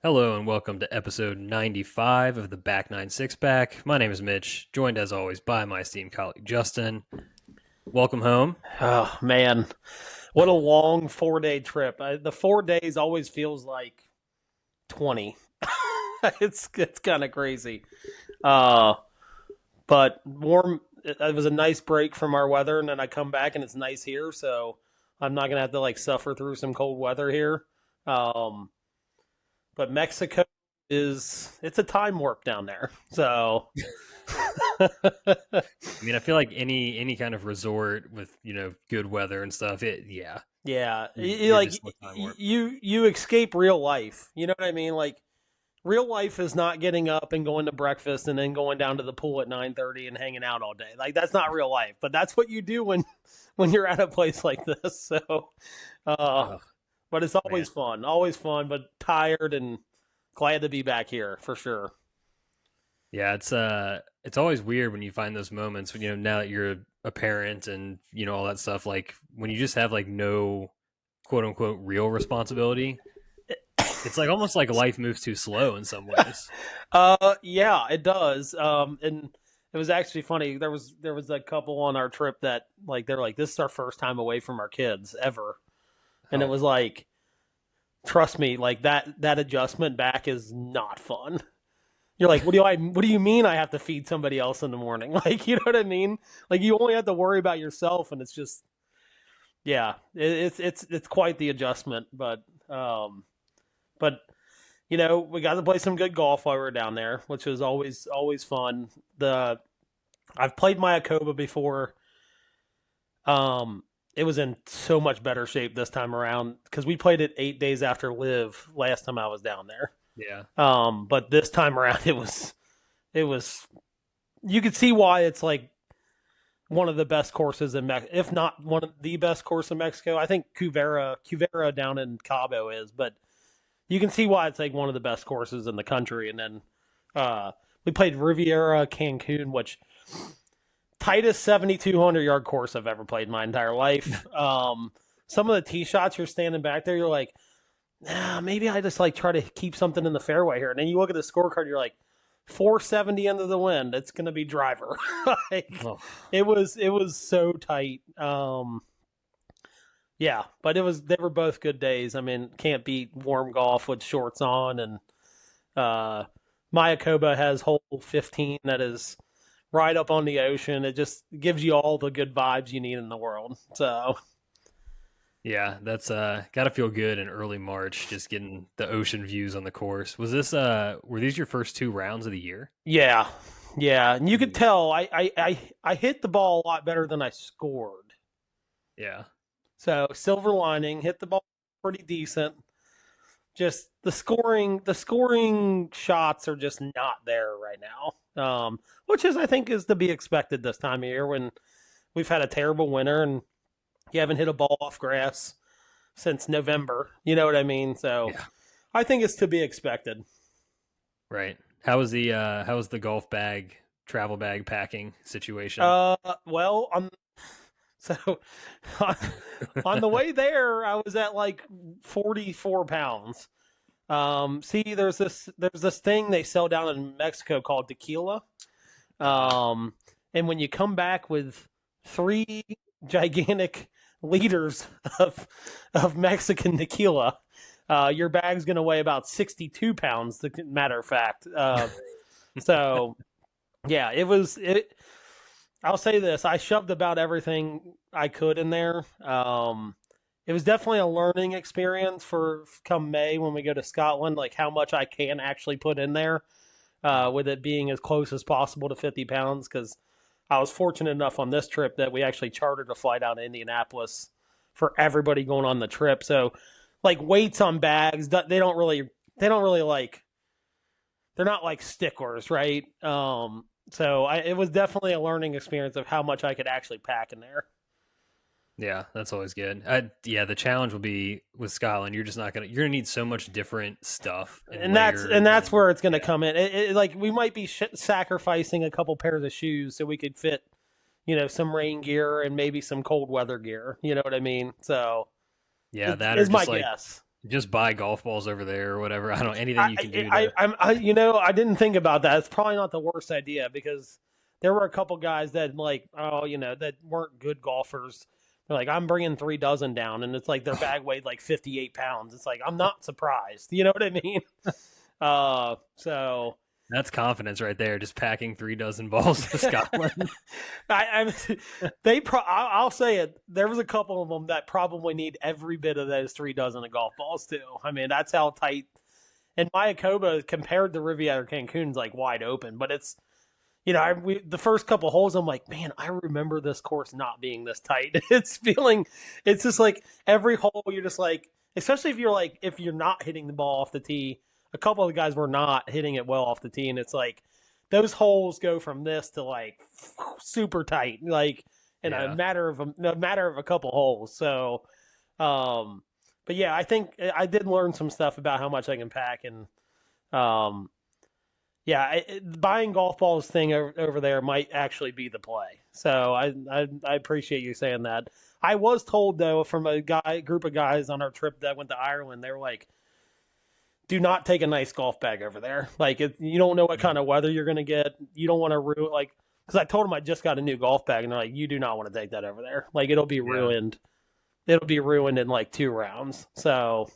Hello and welcome to episode 95 of the Back Nine Six Pack. My name is Mitch, joined as always by my esteemed colleague Justin. Welcome home. Oh man, what a long 4 day trip. The 4 days always feels like 20. It's kind of crazy. Uh, but warm. It was a nice break from our weather, and then I come back and it's nice here, so I'm not gonna have to like suffer through some cold weather here. Um, but Mexico it's a time warp down there. So I mean, I feel like any kind of resort with good weather and stuff. Yeah, yeah, you're just in a time warp. you escape real life. You know what I mean? Like real life is not getting up and going to breakfast and then going down to the pool at 9:30 and hanging out all day. Like that's not real life, but that's what you do when you're at a place like this. So, uh, Oh but it's man, always fun, but tired and glad to be back here for sure. yeah, it's always weird when you find those moments when now that you're a parent and all that stuff. Like when you just have like no quote unquote real responsibility. It's like almost like life moves too slow in some ways. Yeah, it does. And it was actually funny. There was a couple on our trip that like they're like, this is our first time away from our kids ever, and it Oh, was like, trust me, like that adjustment back is not fun. You're like, what do you mean I have to feed somebody else in the morning? Like, you know what I mean? Like you only have to worry about yourself, and it's just, yeah, it's quite the adjustment. But we got to play some good golf while we were down there, which was always fun. The I've played Mayakoba before. It was in so much better shape this time around because we played it 8 days after Live last time I was down there. yeah. But this time around, it was you could see why it's like one of the best courses in Mexico, if not one of the best course in Mexico. I think Cuvera down in Cabo is, but you can see why it's like one of the best courses in the country. And then we played Riviera Cancun, which tightest 7,200 yard course I've ever played in my entire life. Some of the tee shots, you're standing back there, you're like, maybe I just like try to keep something in the fairway here. And then you look at the scorecard, you're like, 470 into the wind. It's gonna be driver. Like Oh, it was so tight. Yeah, but they were both good days. I mean, can't beat warm golf with shorts on, and uh, Mayakoba has hole 15 that is right up on the ocean. It just gives you all the good vibes you need in the world. So yeah, that's gotta feel good in early March, just getting the ocean views on the course. Was this were these your first two rounds of the year? yeah, yeah, and you could Mm. tell I hit the ball a lot better than I scored. Yeah. So silver lining, hit the ball pretty decent. Just the scoring shots are just not there right now. Which is I think is to be expected this time of year when we've had a terrible winter and you haven't hit a ball off grass since November. You know what I mean? So Yeah. I think it's to be expected. Right. How was the golf bag travel bag packing situation? Uh, well, so on, on the way there, I was at like 44 pounds. See, there's this thing they sell down in Mexico called tequila. Uh Um, and when you come back with three gigantic liters of Mexican tequila, your bag's going to weigh about 62 pounds. Matter of fact, so yeah, it was it. I'll say this: I shoved about everything I could in there. It was definitely a learning experience for come May when we go to Scotland, like how much I can actually put in there with it being as close as possible to 50 pounds. Because I was fortunate enough on this trip that we actually chartered a flight out to Indianapolis for everybody going on the trip. So, like weights on bags, they don't really like they're not like sticklers, right? It was definitely a learning experience of how much I could actually pack in there. yeah, that's always good. Yeah, the challenge will be with Scotland. You're gonna need so much different stuff and And that's layers and where it's going to yeah. come in. Like we might be sacrificing a couple pairs of shoes so we could fit, some rain gear and maybe some cold weather gear. You know what I mean? So Yeah, that or is my just like guess. just buy golf balls over there or whatever. I don't anything I, you can do I, to. I didn't think about that. It's probably not the worst idea because there were a couple guys that like, oh, that weren't good golfers. They're like, I'm bringing 3 dozen down, and it's like their bag weighed like 58 pounds. It's like I'm not surprised. You know what I mean? So That's confidence right there. Just packing 3 dozen balls to Scotland. I'll say it. There was a couple of them that probably need every bit of those 3 dozen of golf balls too. I mean, that's how tight. And Mayakoba compared to Riviera Cancun's like wide open, but it's the first couple holes I'm like, man, I remember this course not being this tight. It's just like every hole you're just like, especially if you're not hitting the ball off the tee. A couple of the guys were not hitting it well off the tee, and it's like those holes go from this to like super tight, like in a Yeah. matter of a couple holes. So, but yeah, I think I did learn some stuff about how much I can pack, and um, yeah, buying golf balls thing over there might actually be the play. So I appreciate you saying that. I was told though from a group of guys on our trip that went to Ireland, they were like, do not take a nice golf bag over there. Like you don't know what kind of weather you're going to get. You don't want to ruin because I told them I just got a new golf bag, and they're like, you do not want to take that over there. Like it'll be Yeah. ruined. It'll be ruined in like 2 rounds. So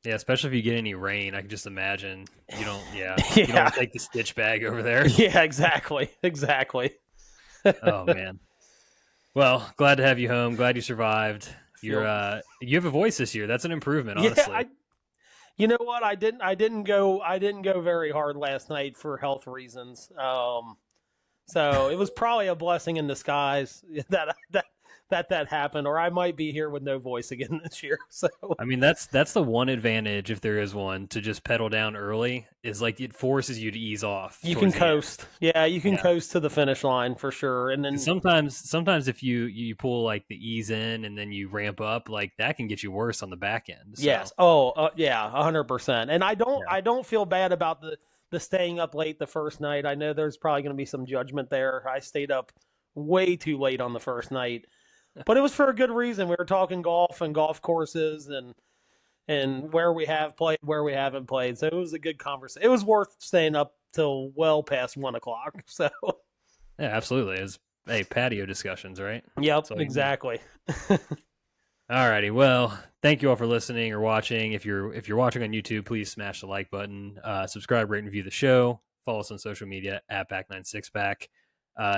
Yeah, especially if you get any rain, I can just imagine you don't yeah, want to take the stitch bag over there. yeah, exactly. Oh man. Well, glad to have you home. Glad you survived. Feel You have a voice this year. That's an improvement, yeah, honestly. you know what? I didn't go very hard last night for health reasons. So it was probably a blessing in disguise that happened, or I might be here with no voice again this year. So I mean, that's the one advantage, if there is one, to just pedal down early, is like it forces you to ease off you can towards the end. coast. Yeah, you can Yeah. coast to the finish line for sure. And 'Cause then sometimes if you pull like the ease in and then you ramp up, like that can get you worse on the back end. yes, So yeah, 100%. And yeah. I don't feel bad about the staying up late the first night. I know there's probably going to be some judgment there. I stayed up way too late on the first night, but it was for a good reason. We were talking golf and golf courses and where we have played, where we haven't played. So it was a good conversation. It was worth staying up till well past 1 o'clock. So, Yeah, absolutely. It's hey, patio discussions, right? yep, That's all you need. exactly. Alrighty. Well, thank you all for listening or watching. If you're watching on YouTube, please smash the like button. Subscribe, rate, and review the show. Follow us on social media at Back96Back.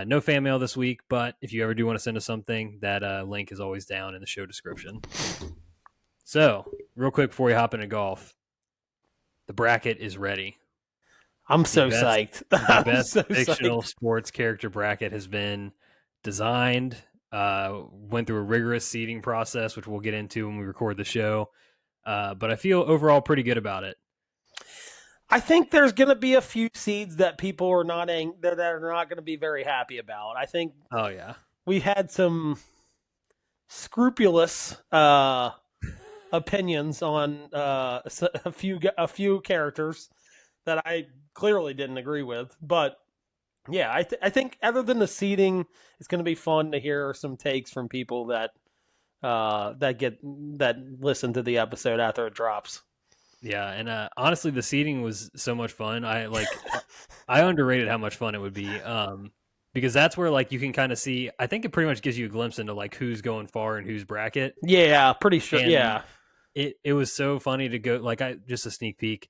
No fan mail this week, but if you ever do want to send us something, that link is always down in the show description. So, real quick before we hop into golf, the bracket is ready. I'm The so best, psyched. the I'm best so fictional psyched. sports character bracket has been designed. Went through a rigorous seeding process, which we'll get into when we record the show. But I feel overall pretty good about it. I think there's going to be a few seeds that people are that are not going to be very happy about. I think Oh yeah, we had some scrupulous opinions on a few characters that I clearly didn't agree with. But yeah, I think other than the seeding, it's going to be fun to hear some takes from people that listen to the episode after it drops. yeah, and honestly, the seeding was so much fun. I underrated how much fun it would be. Because that's where like you can kind of see. I think it pretty much gives you a glimpse into like who's going far and whose bracket. Yeah, pretty sure. And Yeah, it was so funny to go like I just a sneak peek.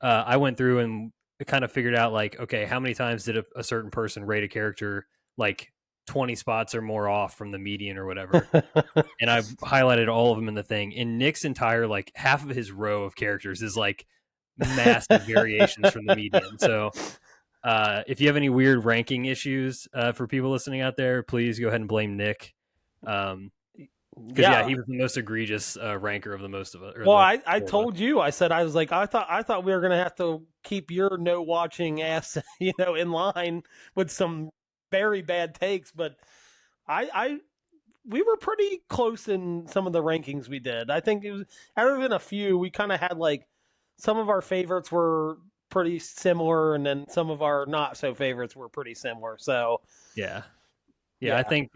I went through and kind of figured out like, okay, how many times did a certain person rate a character like 20 spots or more off from the median or whatever? And I highlighted all of them in the thing. And Nick's entire like half of his row of characters is like massive variations from the median. So if you have any weird ranking issues for people listening out there, please go ahead and blame Nick. Because yeah, yeah. he was the most egregious ranker of the most of it. Or Well, the I four of us. told you. I said I was like I thought we were gonna have to keep your no watching ass in line with some very bad takes, but I we were pretty close in some of the rankings we did. I think it was other than a few, we kind of had like some of our favorites were pretty similar, and then some of our not so favorites were pretty similar. So Yeah. Yeah, I yeah, think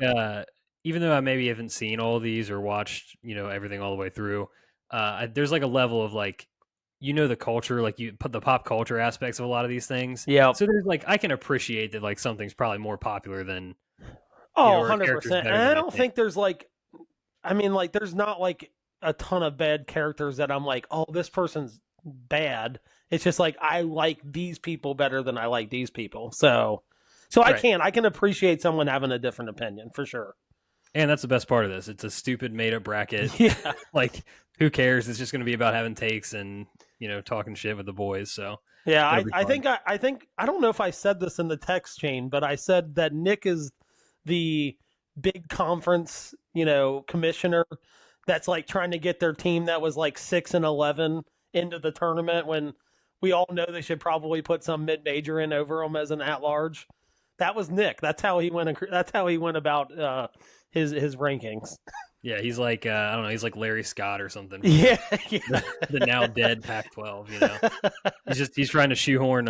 even though I maybe haven't seen all of these or watched, everything all the way through, there's like a level of like, the culture, like you put the pop culture aspects of a lot of these things. Yep. So there's like, I can appreciate that like something's probably more popular than, Oh, or a character's 100%. And better I than I don't think. think there's like, I mean, like, there's not like a ton of bad characters that I'm like, oh, this person's bad. It's just like I like these people better than I like these people. So Right. I can appreciate someone having a different opinion for sure. And that's the best part of this. It's a stupid made up bracket. Yeah. Like, who cares? It's just going to be about having takes and, talking shit with the boys. So Yeah, it'll be fun. I think I don't know if I said this in the text chain, but I said that Nick is the big conference, commissioner that's like trying to get their team that was like 6-11 into the tournament when we all know they should probably put some mid-major in over them as an at-large. That was Nick. That's how he went. That's how he went about his rankings. Yeah, he's like, I don't know, he's like Larry Scott or something from Yeah, the now dead Pac-12. He's trying to shoehorn,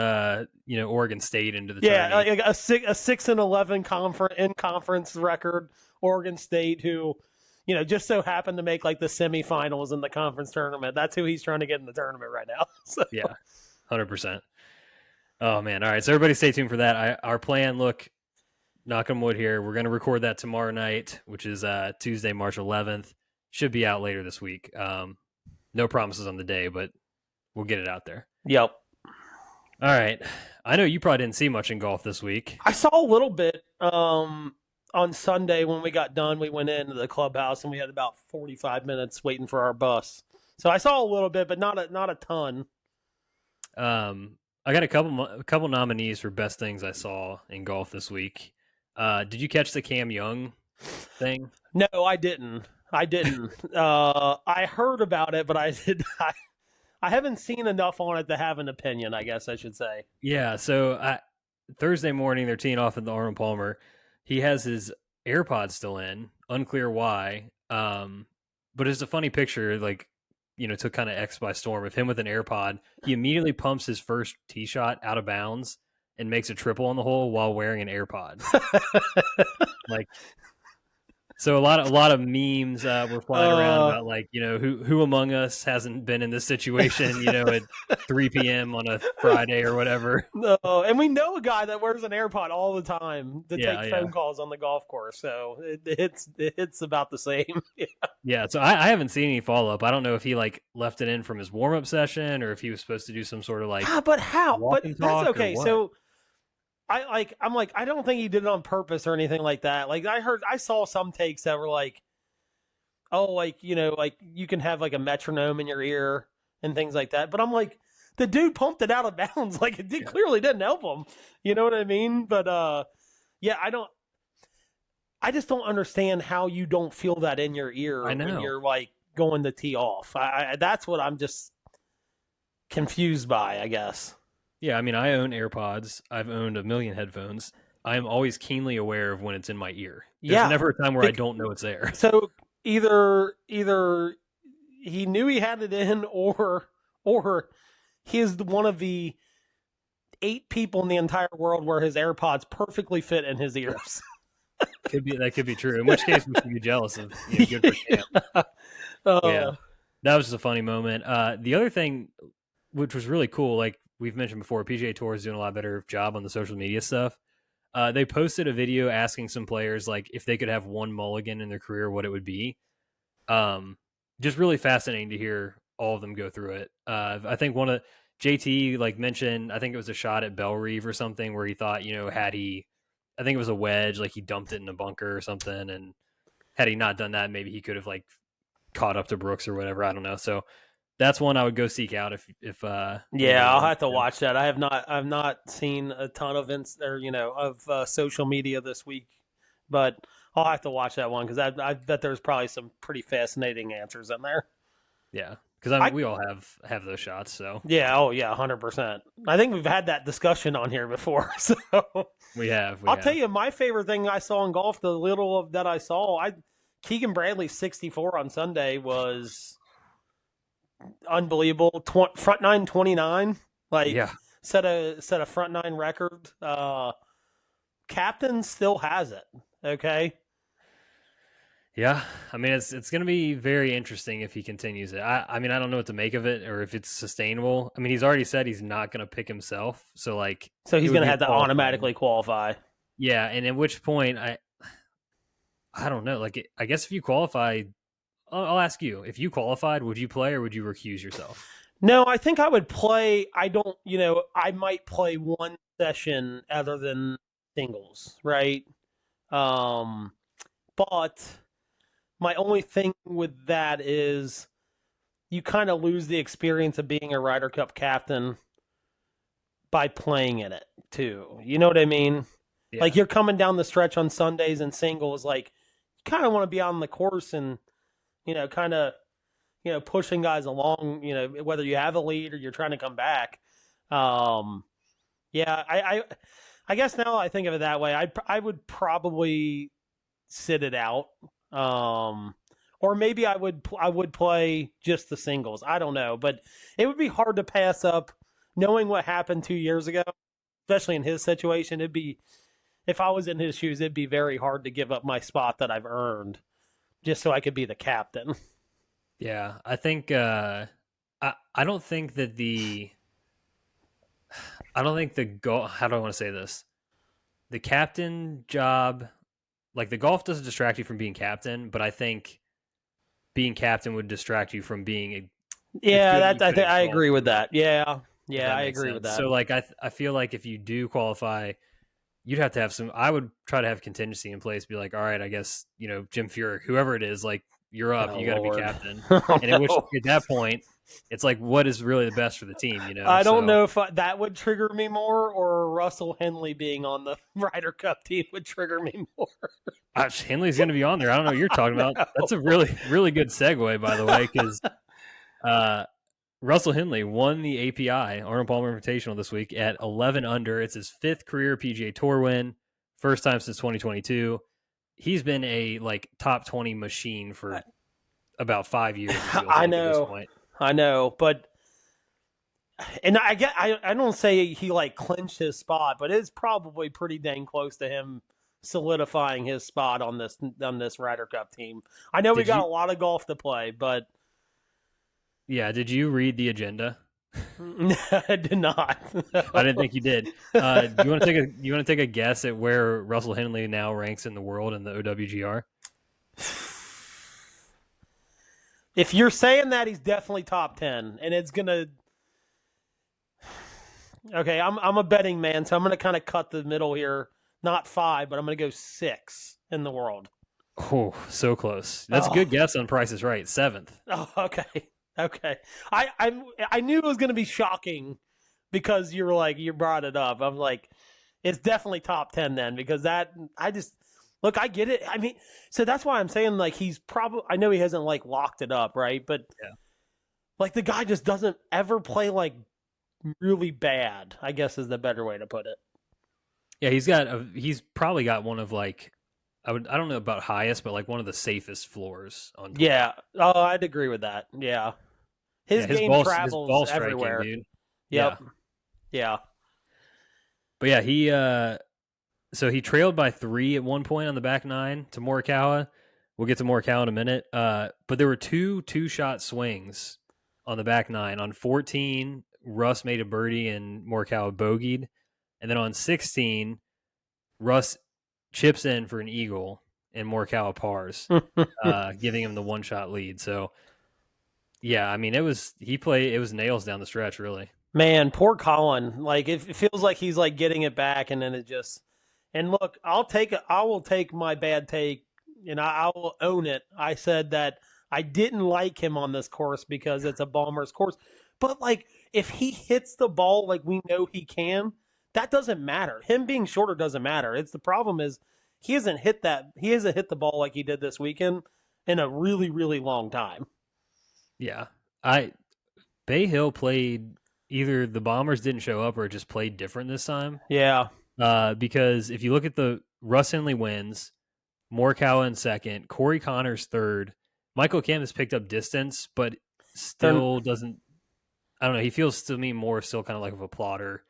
Oregon State into the yeah, tourney. like a 6-11 conference record. Oregon State, who just so happened to make like the semifinals in the conference tournament. That's who he's trying to get in the tournament right now. So. Yeah, 100%. Oh man, all right. So everybody, stay tuned for that. Our plan. Look, knock on wood here. We're going to record that tomorrow night, which is Tuesday, March 11th. Should be out later this week. No promises on the day, but we'll get it out there. Yep. All right. I know you probably didn't see much in golf this week. I saw a little bit on Sunday when we got done. We went into the clubhouse and we had about 45 minutes waiting for our bus. So I saw a little bit, but not a ton. I got a couple nominees for best things I saw in golf this week. Did you catch the Cam Young thing? No, I didn't. I heard about it, but I did. I haven't seen enough on it to have an opinion, I guess I should say. Yeah. So Thursday morning, they're teeing off at the Arnold Palmer. He has his AirPods still in, unclear why. But it's a funny picture, like, took kind of X by storm of him with an AirPod. He immediately pumps his first tee shot out of bounds and makes a triple on the hole while wearing an AirPod. Like, so a lot of memes were flying around about like, who among us hasn't been in this situation, at 3 p.m. on a Friday or whatever. No, and we know a guy that wears an AirPod all the time to take phone Yeah. calls on the golf course. So it's about the same. Yeah, so I haven't seen any follow up. I don't know if he like left it in from his warm up session or if he was supposed to do some sort of like But how? walk But and that's talk or okay. what. So I'm like, I don't think he did it on purpose or anything like that. Like I saw some takes that were like, oh, like, like you can have like a metronome in your ear and things like that. But I'm like, the dude pumped it out of bounds. Like it clearly didn't help him. You know what I mean? But yeah, I just don't understand how you don't feel that in your ear I know. when you're like going to tee off. That's what I'm just confused by, I guess. Yeah, I mean, I own AirPods. I've owned a million headphones. I am always keenly aware of when it's in my ear. There's never a time where I don't know it's there. So either he knew he had it in, or he's one of the 8 people in the entire world where his AirPods perfectly fit in his ears. That could be true. In which case, we should be jealous of. Good for Cam. Yeah, that was just a funny moment. The other thing, which was really cool, like we've mentioned before, PGA Tour is doing a lot better job on the social media stuff. They posted a video asking some players like if they could have one mulligan in their career, what it would be. Just really fascinating to hear all of them go through it. I think one of JT like mentioned, I think it was a shot at Bellerive or something where he thought, had he, I think it was a wedge, like he dumped it in a bunker or something, and had he not done that, maybe he could have like caught up to Brooks or whatever. I don't know. So that's one I would go seek out if yeah, I'll have to watch that. I've not seen a ton of social media this week, but I'll have to watch that one because I bet there's probably some pretty fascinating answers in there. Yeah, because we all have those shots. So yeah, 100%. I think we've had that discussion on here before. So we have. I'll tell you, my favorite thing I saw in golf, the little of that I saw, Keegan Bradley's 64 on Sunday was unbelievable. Front nine 29, like set a front nine record. Captain still has it. Okay. Yeah, I mean it's going to be very interesting if he continues it. I mean I don't know what to make of it or if it's sustainable. I mean he's already said he's not going to pick himself, so like So it he's would going to be have to qualifying. automatically qualify. Yeah, and at which point I don't know. Like I guess if you qualify, I'll ask you if you qualified, would you play or would you recuse yourself? No, I think I would play. I don't, I might play one session other than singles, right? Um, but my only thing with that is you kind of lose the experience of being a Ryder Cup captain by playing in it too. You know what I mean? Like Yeah. you're coming down the stretch on Sundays and singles, like you kind of want to be on the course and kind of pushing guys along. Whether you have a lead or you're trying to come back. Um, yeah, I guess now I think of it that way. I would probably sit it out. Um, or maybe I would play just the singles. I don't know, but it would be hard to pass up knowing what happened 2 years ago, especially in his situation. It'd be if I was in his shoes, it'd be very hard to give up my spot that I've earned just so I could be the captain. Yeah, I think I don't think that I don't think the goal. How do I want to say this? The captain job, like the golf doesn't distract you from being captain, but I think being captain would distract you from being as Yeah, good as you that I could think at I golf, agree with that. Yeah, if yeah, that I makes agree with sense. that. So like I feel like if you do qualify, you'd have to have some. I would try to have contingency in place. Be like, all right, I guess Jim Furyk, whoever it is, like you're up. Oh You got to be Lord, captain. oh And no. at that point, it's like what is really the best for the team, I don't So know if that would trigger me more, or Russell Henley being on the Ryder Cup team would trigger me more. Henley's going to be on there. I don't know what you're talking about. No. That's a really good segue, by the way, because uh, Russell Henley won the API Arnold Palmer Invitational this week at 11 under. It's his fifth career PGA Tour win, first time since 2022. He's been a like top 20 machine for about 5 years. It feels I like at this know, point. I know, but and I don't say he like clinched his spot, but it's probably pretty dang close to him solidifying his spot on this Ryder Cup team. I know we Did got you? a lot of golf to play, but Yeah. Did you read the agenda? I did not. I didn't think you did. Do you want to take a guess at where Russell Henley now ranks in the world in the OWGR? If you're saying that, he's definitely top 10, and it's gonna. Okay, I'm a betting man, so I'm gonna kind of cut the middle here. Not 5, but I'm gonna go 6 in the world. Oh, so close. That's a Oh, good guess on Price is Right. Seventh. oh, okay, okay. I knew it was gonna be shocking because you brought it up. I'm like, it's definitely top 10 then because that I just look. I get it. I mean, so that's why I'm saying like he's probably. I know he hasn't like locked it up, right? But Yeah. like the guy just doesn't ever play like really bad, I guess is the better way to put it. Yeah, he's probably got one of like I don't know about highest, but like one of the safest floors on tour. Yeah. Oh, I'd agree with that. Yeah. Yeah, His game his travels ball striking, everywhere. dude. Yeah. Yep. Yeah. But yeah, he so he trailed by 3 at one point on the back nine to Morikawa. We'll get to Morikawa in a minute. But there were two-shot swings on the back nine. On 14, Russ made a birdie and Morikawa bogeyed. And then on 16, Russ chips in for an eagle and Morikawa pars, giving him the one-shot lead. So, yeah, I mean, it was nails down the stretch, really. Man, poor Colin. Like it feels like he's like getting it back and then it just and look, I will take my bad take and I will own it. I said that I didn't like him on this course because it's a bomber's course. But like if he hits the ball like we know he can, that doesn't matter. Him being shorter doesn't matter. It's the problem is he hasn't hit the ball like he did this weekend in a really, really long time. Yeah. Bay Hill played either the Bombers didn't show up or it just played different this time. Yeah. Because if you look at the Russ Henley wins, Morikawa in second, Corey Connors third. Michael Kim has picked up distance, but They're still doesn't. I don't know. He feels to me more still kind of like a plotter kind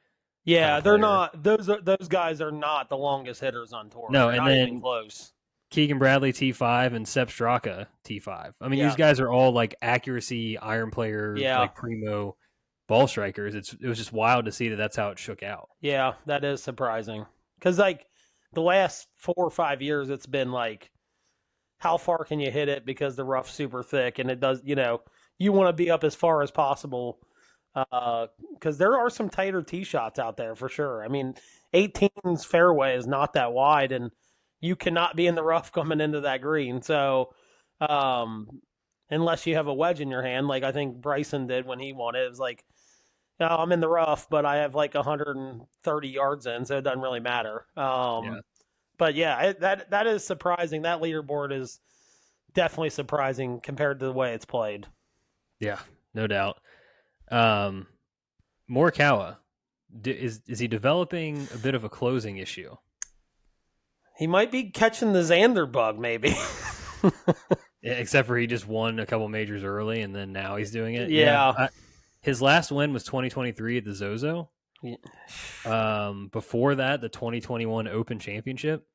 Yeah, of they're player. not those guys are not the longest hitters on tour. No, They're and not even then close. Keegan Bradley T5 and Sepp Straka T5. I mean, Yeah. these guys are all like accuracy iron player, Yeah. like primo ball strikers. It was just wild to see that that's how it shook out. Yeah, that is surprising. Because, like, the last 4 or 5 years, it's been like, how far can you hit it because the rough's super thick, and it does, you want to be up as far as possible because there are some tighter tee shots out there for sure. I mean, 18's fairway is not that wide, and you cannot be in the rough coming into that green. So, um, unless you have a wedge in your hand, like I think Bryson did when he won it, it was like, no, I'm in the rough, but I have like 130 yards in, so it doesn't really matter. Yeah. But yeah, that is surprising. That leaderboard is definitely surprising compared to the way it's played. Yeah, no doubt. Morikawa, is he developing a bit of a closing issue? He might be catching the Xander bug, maybe. Except for he just won a couple majors early, and then now he's doing it. Yeah. His last win was 2023 at the Zozo. Yeah. Before that, the 2021 Open Championship.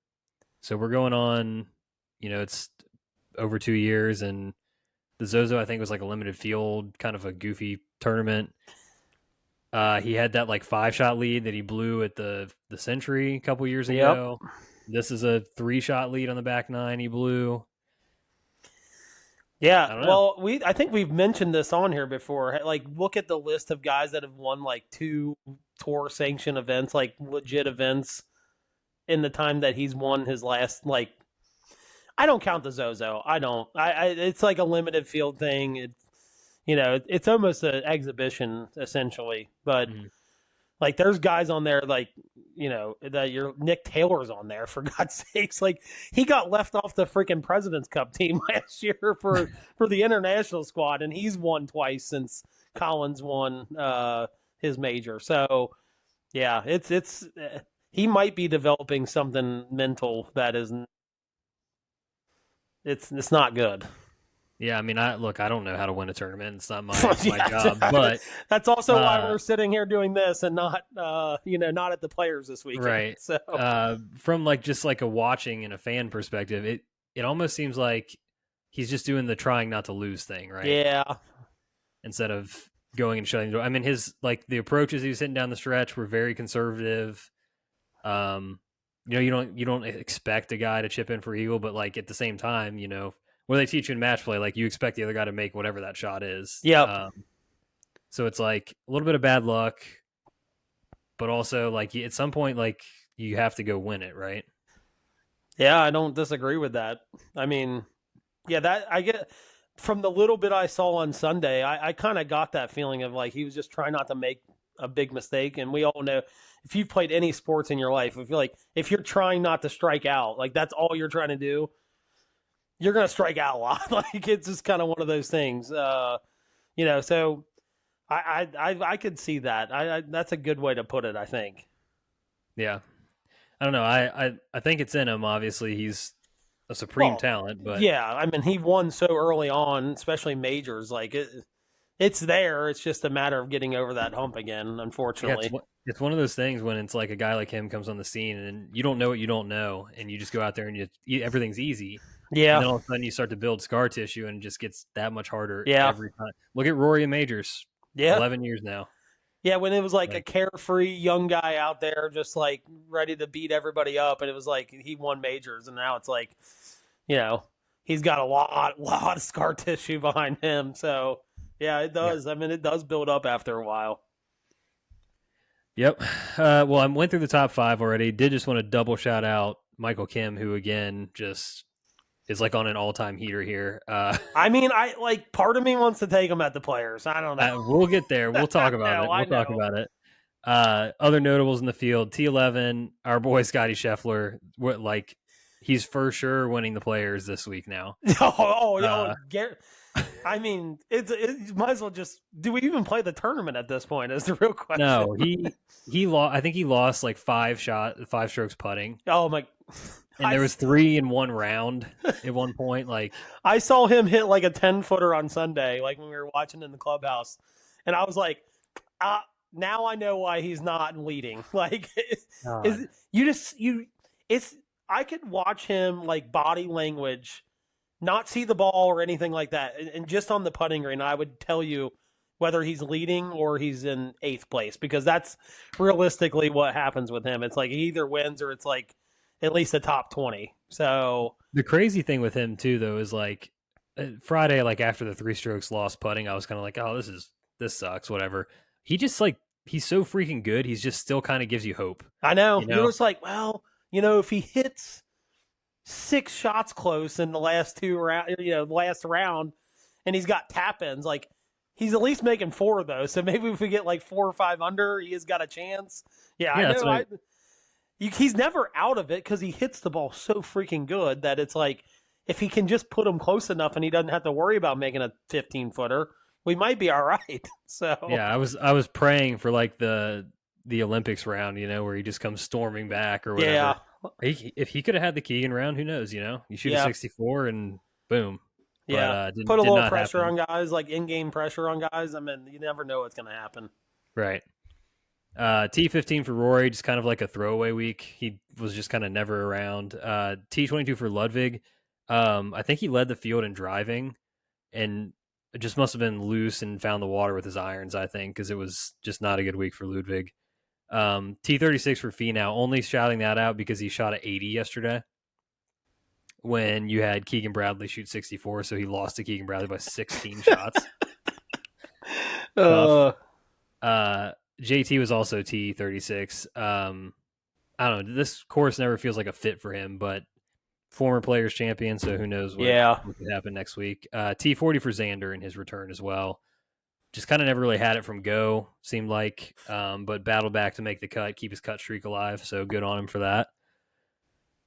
So we're going on, it's over 2 years, and the Zozo, I think, was like a limited field, kind of a goofy tournament. He had that like 5-shot lead that he blew at the Century a couple years ago. Yep. This is a 3-shot lead on the back nine he blew. Yeah, well, I think we've mentioned this on here before. Like, look at the list of guys that have won like 2 tour sanction events, like legit events, in the time that he's won his last. Like, I don't count the Zozo. I don't. It's like a limited field thing. It's almost an exhibition essentially. But like, there's guys on there like that your Nick Taylor's on there, for God's sakes. Like, he got left off the freaking President's Cup team last year for the international squad, and he's won twice since Collins won his major. So yeah, it's he might be developing something mental that is it's not good. Yeah, I mean, I don't know how to win a tournament. It's not my job, but that's also why we're sitting here doing this and not, not at the Players this weekend. Right. So from like just like a watching and a fan perspective, it almost seems like he's just doing the trying not to lose thing, right? Yeah. Instead of going and shutting the door. I mean, his like the approaches he was hitting down the stretch were very conservative. You don't expect a guy to chip in for eagle, but like at the same time, where they teach you in match play, like you expect the other guy to make whatever that shot is. Yeah. So it's like a little bit of bad luck, but also like at some point, like you have to go win it, right? Yeah, I don't disagree with that. I mean, yeah, that I get from the little bit I saw on Sunday. I kind of got that feeling of like he was just trying not to make a big mistake. And we all know if you've played any sports in your life, I feel like if you're trying not to strike out, like that's all you're trying to do, you're going to strike out a lot. Like, it's just kind of one of those things, so I could see that. That's a good way to put it, I think. Yeah. I don't know. I think it's in him. Obviously, he's a supreme talent, but yeah, I mean, he won so early on, especially majors. Like it's there. It's just a matter of getting over that hump again, unfortunately. Yeah, it's one of those things when it's like a guy like him comes on the scene and you don't know what you don't know, and you just go out there and everything's easy. Yeah. And then all of a sudden you start to build scar tissue and it just gets that much harder Yeah. every time. Look at Rory in majors. Yeah. 11 years now. Yeah, when it was like a carefree young guy out there just like ready to beat everybody up, and it was like he won majors, and now it's like, he's got a lot of scar tissue behind him. So yeah, it does. Yeah. I mean, it does build up after a while. Yep. Well, I went through the top 5 already. Did just want to double shout out Michael Kim, who again just is like on an all-time heater here. I mean, part of me wants to take him at the Players. I don't know. We'll get there. We'll talk about it. We'll talk about it. Other notables in the field: T11, our boy Scotty Scheffler. He's for sure winning the Players this week now. I mean, it might as well just. Do we even play the tournament at this point? Is the real question. No, he lost. I think he lost like 5 strokes putting. Oh my. And there was 3 in one round at one point. Like, I saw him hit like a 10-footer on Sunday, like when we were watching in the clubhouse, and I was like, now I know why he's not leading. Like, I could watch him like body language, not see the ball or anything like that, and just on the putting green, I would tell you whether he's leading or he's in 8th place, because that's realistically what happens with him. It's like he either wins or it's like at least the top 20. So The crazy thing with him too, though, is like Friday, like after the 3 strokes lost putting, I was kind of like, oh, this sucks, whatever. He just like he's so freaking good. He's just still kind of gives you hope, I know you you're know? just like, well, if he hits 6 shots close in the last 2 round, the last round, and he's got tap ins, like he's at least making 4 of those. So maybe if we get like 4 or 5 under, he has got a chance. Yeah, I Yeah, that's know. what He's never out of it because he hits the ball so freaking good that it's like if he can just put him close enough and he doesn't have to worry about making a 15-footer, we might be all right. So yeah, I was praying for like the Olympics round, where he just comes storming back or yeah, whatever. If he could have had the Keegan round, who knows? You shoot a yeah, 64 and boom. But yeah. Put a did little not pressure happen. on guys, like in-game pressure on guys. I mean, you never know what's going to happen. Right. T15 for Rory, just kind of like a throwaway week. He was just kind of never around. T22 for Ludwig. I think he led the field in driving, and it just must have been loose and found the water with his irons, I think, because it was just not a good week for Ludwig. T36 for Finau, only shouting that out because he shot at 80 yesterday when you had Keegan Bradley shoot 64, so he lost to Keegan Bradley by 16 shots. Tough. JT was also T36. I don't know. This course never feels like a fit for him, but former players champion, so who knows what could happen next week. T40 for Xander in his return as well. Just kind of never really had it from go, seemed like, but battled back to make the cut, keep his cut streak alive, so good on him for that.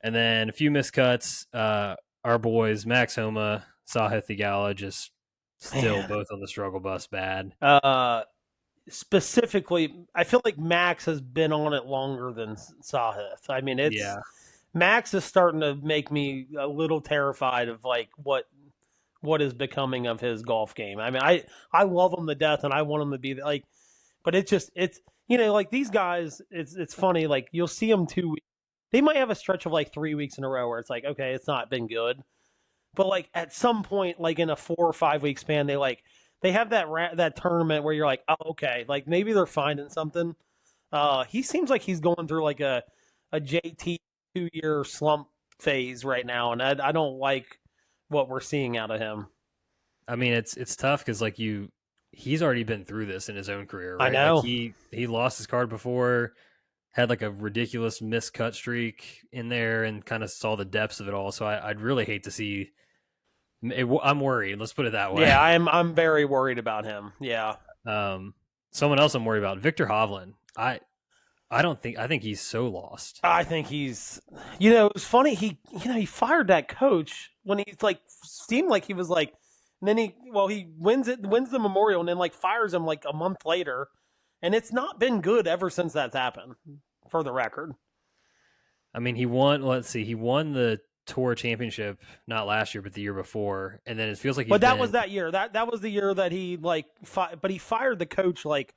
And then a few missed cuts. Our boys, Max Homa, Sahith Theegala, just still both on the struggle bus bad. Specifically, I feel like Max has been on it longer than Sahith. I mean, Max is starting to make me a little terrified of like what is becoming of his golf game. I mean, I love him to death and I want him to be like, but it's like these guys. It's funny. Like you'll see them 2 weeks. They might have a stretch of like 3 weeks in a row where it's like, okay, it's not been good, but like at some point, like in a 4 or 5 week span, they have that tournament where you're like, oh, okay, like maybe they're finding something. He seems like he's going through like a JT 2-year slump phase right now, and I don't like what we're seeing out of him. I mean, it's tough because like he's already been through this in his own career, right? I know. Like he lost his card before, had like a ridiculous miscut streak in there, and kind of saw the depths of it all. So I'd really hate to see. I'm worried. Let's put it that way. Yeah, I'm very worried about him. Yeah. Someone else I'm worried about, Victor Hovland. I think he's so lost. I think he's. It was funny. He fired that coach when he like seemed like he was like. And then he wins the Memorial, and then like fires him like a month later, and it's not been good ever since that's happened. For the record, I mean, he won. Let's see, he won the Tour Championship not last year, but the year before, and then it feels like. But that was that year. That was the year that he like. But he fired the coach like.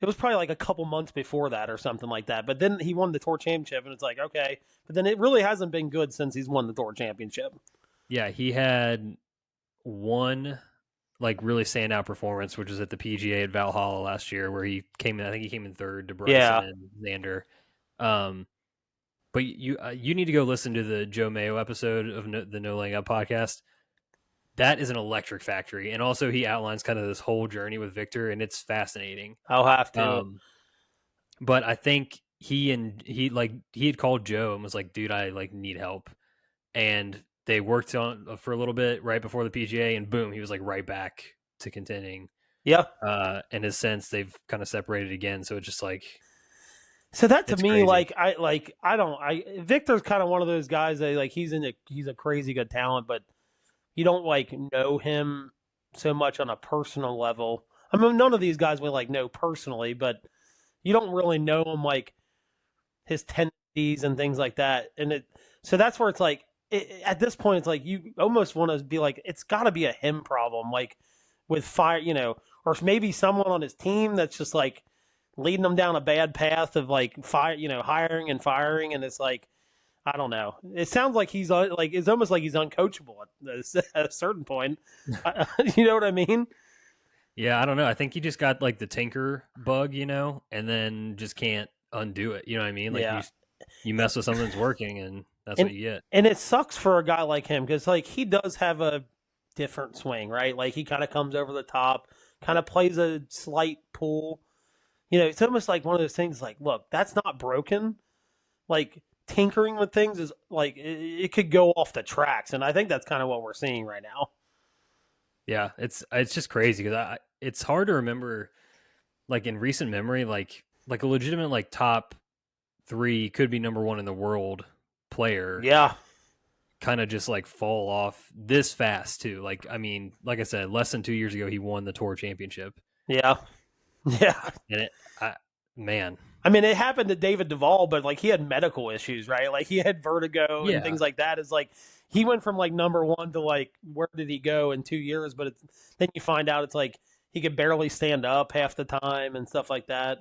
It was probably like a couple months before that or something like that. But then he won the Tour Championship, and it's like okay. But then it really hasn't been good since he's won the Tour Championship. Yeah, he had one like really standout performance, which was at the PGA at Valhalla last year, where he came in. I think he came in third to Bryson and Xander. But you need to go listen to the Joe Mayo episode of the No Laying Up podcast. That is an electric factory, and also he outlines kind of this whole journey with Victor, and it's fascinating. I'll have to. But I think he had called Joe and was like, "Dude, I like need help," and they worked on for a little bit right before the PGA, and boom, he was like right back to contending. Yeah. And his since they've kind of separated again, so it's just like. So that to me, crazy. Victor's kind of one of those guys that like he's a crazy good talent, but you don't like know him so much on a personal level. I mean, none of these guys we like know personally, but you don't really know him like his tendencies and things like that. And so that's where it's like at this point, it's like you almost want to be like it's got to be a him problem, like with fire, or maybe someone on his team that's just like leading them down a bad path of like hiring and firing, and it's like I don't know. It sounds like it's almost like he's uncoachable at a certain point. You know what I mean? Yeah, I don't know. I think you just got like the tinker bug, and then just can't undo it. You know what I mean? Like Yeah, you mess with something that's working, and that's and what you get. and it sucks for a guy like him because like he does have a different swing, right? Like he kind of comes over the top, kind of plays a slight pull. It's almost like one of those things. Like, look, that's not broken. Like tinkering with things is like it could go off the tracks, and I think that's kind of what we're seeing right now. Yeah, it's just crazy because it's hard to remember like in recent memory like a legitimate like top three could be number one in the world player Yeah, kind of just like fall off this fast too. Like I mean, like I said, less than 2 years ago he won the tour championship, yeah, yeah. and I man, I mean, it happened to David Duvall, but like he had medical issues, right? Like he had vertigo and yeah, things like that. Is like he went from like number one to like where did he go in 2 years? But then you find out it's like he could barely stand up half the time and stuff like that.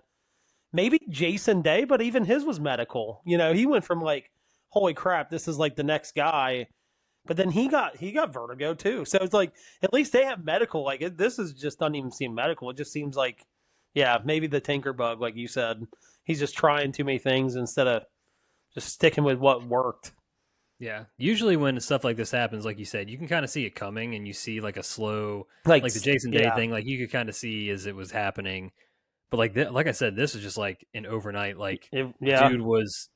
Maybe Jason Day, but even his was medical. He went from like holy crap, this is like the next guy, but then he got vertigo too. So it's like at least they have medical. Like this is just doesn't even seem medical. It just seems like yeah, maybe the tinker bug, like you said. He's just trying too many things instead of just sticking with what worked. yeah. Usually when stuff like this happens, like you said, you can kind of see it coming, and you see like a slow, Like like the Jason Day yeah, thing, like you could kind of see as it was happening. But like I said, this was just like an overnight. Like yeah, dude was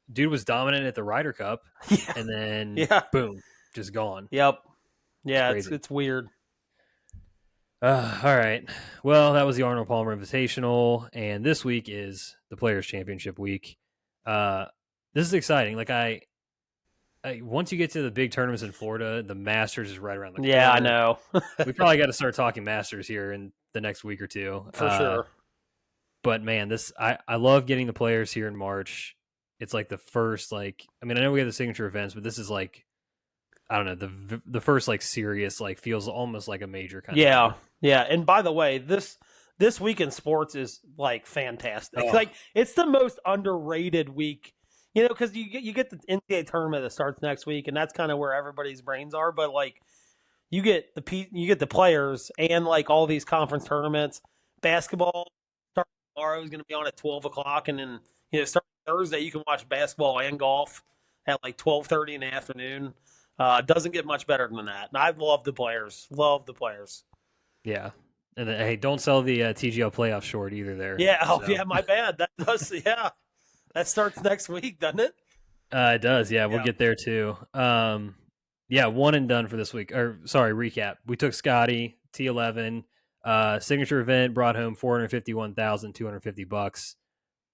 dominant at the Ryder Cup, yeah, and then yeah, boom, just gone. yep, It's yeah. It's crazy. it's weird. All right. Well, that was the Arnold Palmer Invitational, and this week is the Players Championship week. Uh, this is exciting. Like once you get to the big tournaments in Florida, the Masters is right around the Yeah, I corner. know We probably got to start talking Masters here in the next week or two. for sure. But man, I love getting the players here in March. It's like the first like I mean I know we have the signature events, but this is like I don't know the first like serious like feels almost like a major kind of Yeah, thing. yeah. And by the way, this week in sports is like fantastic. Oh Like it's the most underrated week. Because you get the NCAA tournament that starts next week, and that's kind of where everybody's brains are. But like you get the players and like all these conference tournaments. Basketball starting tomorrow is going to be on at 12 o'clock, and then starting Thursday you can watch basketball and golf at like 12:30 in the afternoon. Doesn't get much better than that. And I love the players. Love the players. yeah, and then, hey, don't sell the TGL playoff short either there. Yeah. Oh So yeah. My bad. That does. Yeah. That starts next week, doesn't it? it does. Yeah, we'll Yeah. get there too. Yeah, one and done for this week. Or sorry, recap. We took Scotty T11. Signature event brought home $451,250.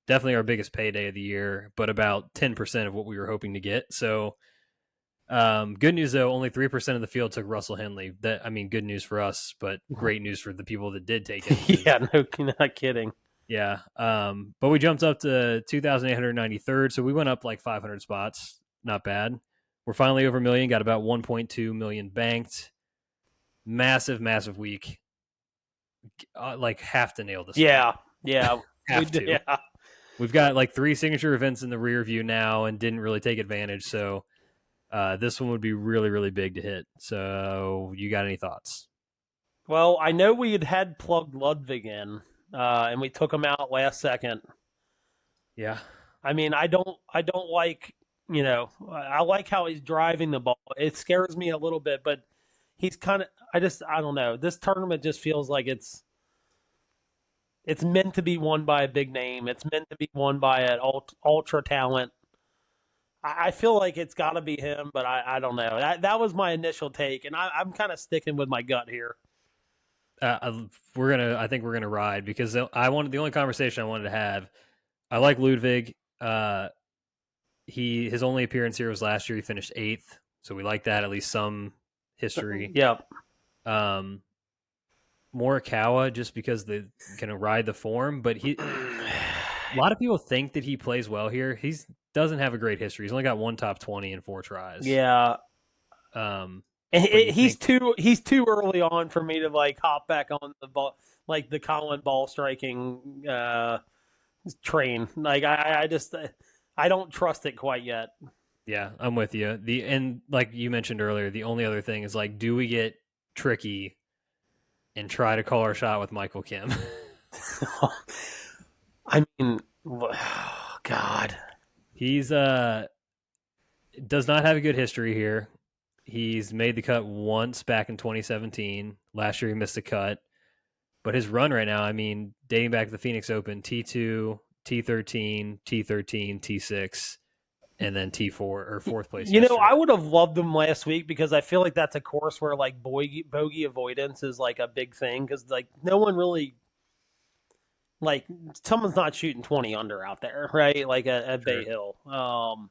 Definitely our biggest payday of the year, but about 10% of what we were hoping to get. So, good news though, only 3% of the field took Russell Henley. That I mean, good news for us, but great news for the people that did take him. Yeah. No, not kidding. Yeah. But we jumped up to 2,893rd, so we went up like 500 spots. Not bad. We're finally over a million. Got about 1.2 million banked. Massive, massive week. Like have to nail this. Yeah. Yeah. We Have do. to. Yeah. We've got like 3 signature events in the rear view now and didn't really take advantage. So this one would be really, really big to hit. So you got any thoughts? Well, I know we had plugged Ludwig in, and we took him out last second. Yeah. I mean, I don't like, I like how he's driving the ball. It scares me a little bit, but he's kind of, I don't know. This tournament just feels like it's meant to be won by a big name. It's meant to be won by an ultra talent. I feel like it's got to be him, but I don't know. That was my initial take, and I'm kind of sticking with my gut here. I think we're gonna ride because the only conversation I wanted to have. I like Ludwig. His only appearance here was last year. He finished 8th, so we like that. At least some history. Yep. Um, Morikawa just because they can ride the form, but a lot of people think that he plays well here. He doesn't have a great history. He's only got one top 20 in 4 tries. Yeah. Um, And but you he's think, too early on for me to like hop back on the ball, like the Colin ball striking train. Like I just I don't trust it quite yet. Yeah, I'm with you. And like you mentioned earlier, the only other thing is like, do we get tricky and try to call our shot with Michael Kim? I mean, oh, God. He's does not have a good history here. He's made the cut once back in 2017. Last year he missed a cut, but his run right now, I mean, dating back to the Phoenix Open, T2, T13, T13, T6, and then T4 or fourth place You know, yesterday. I would have loved them last week because I feel like that's a course where like bogey avoidance is like a big thing because like no one really like someone's not shooting 20 under out there, right? Like at Bay Sure. Hill.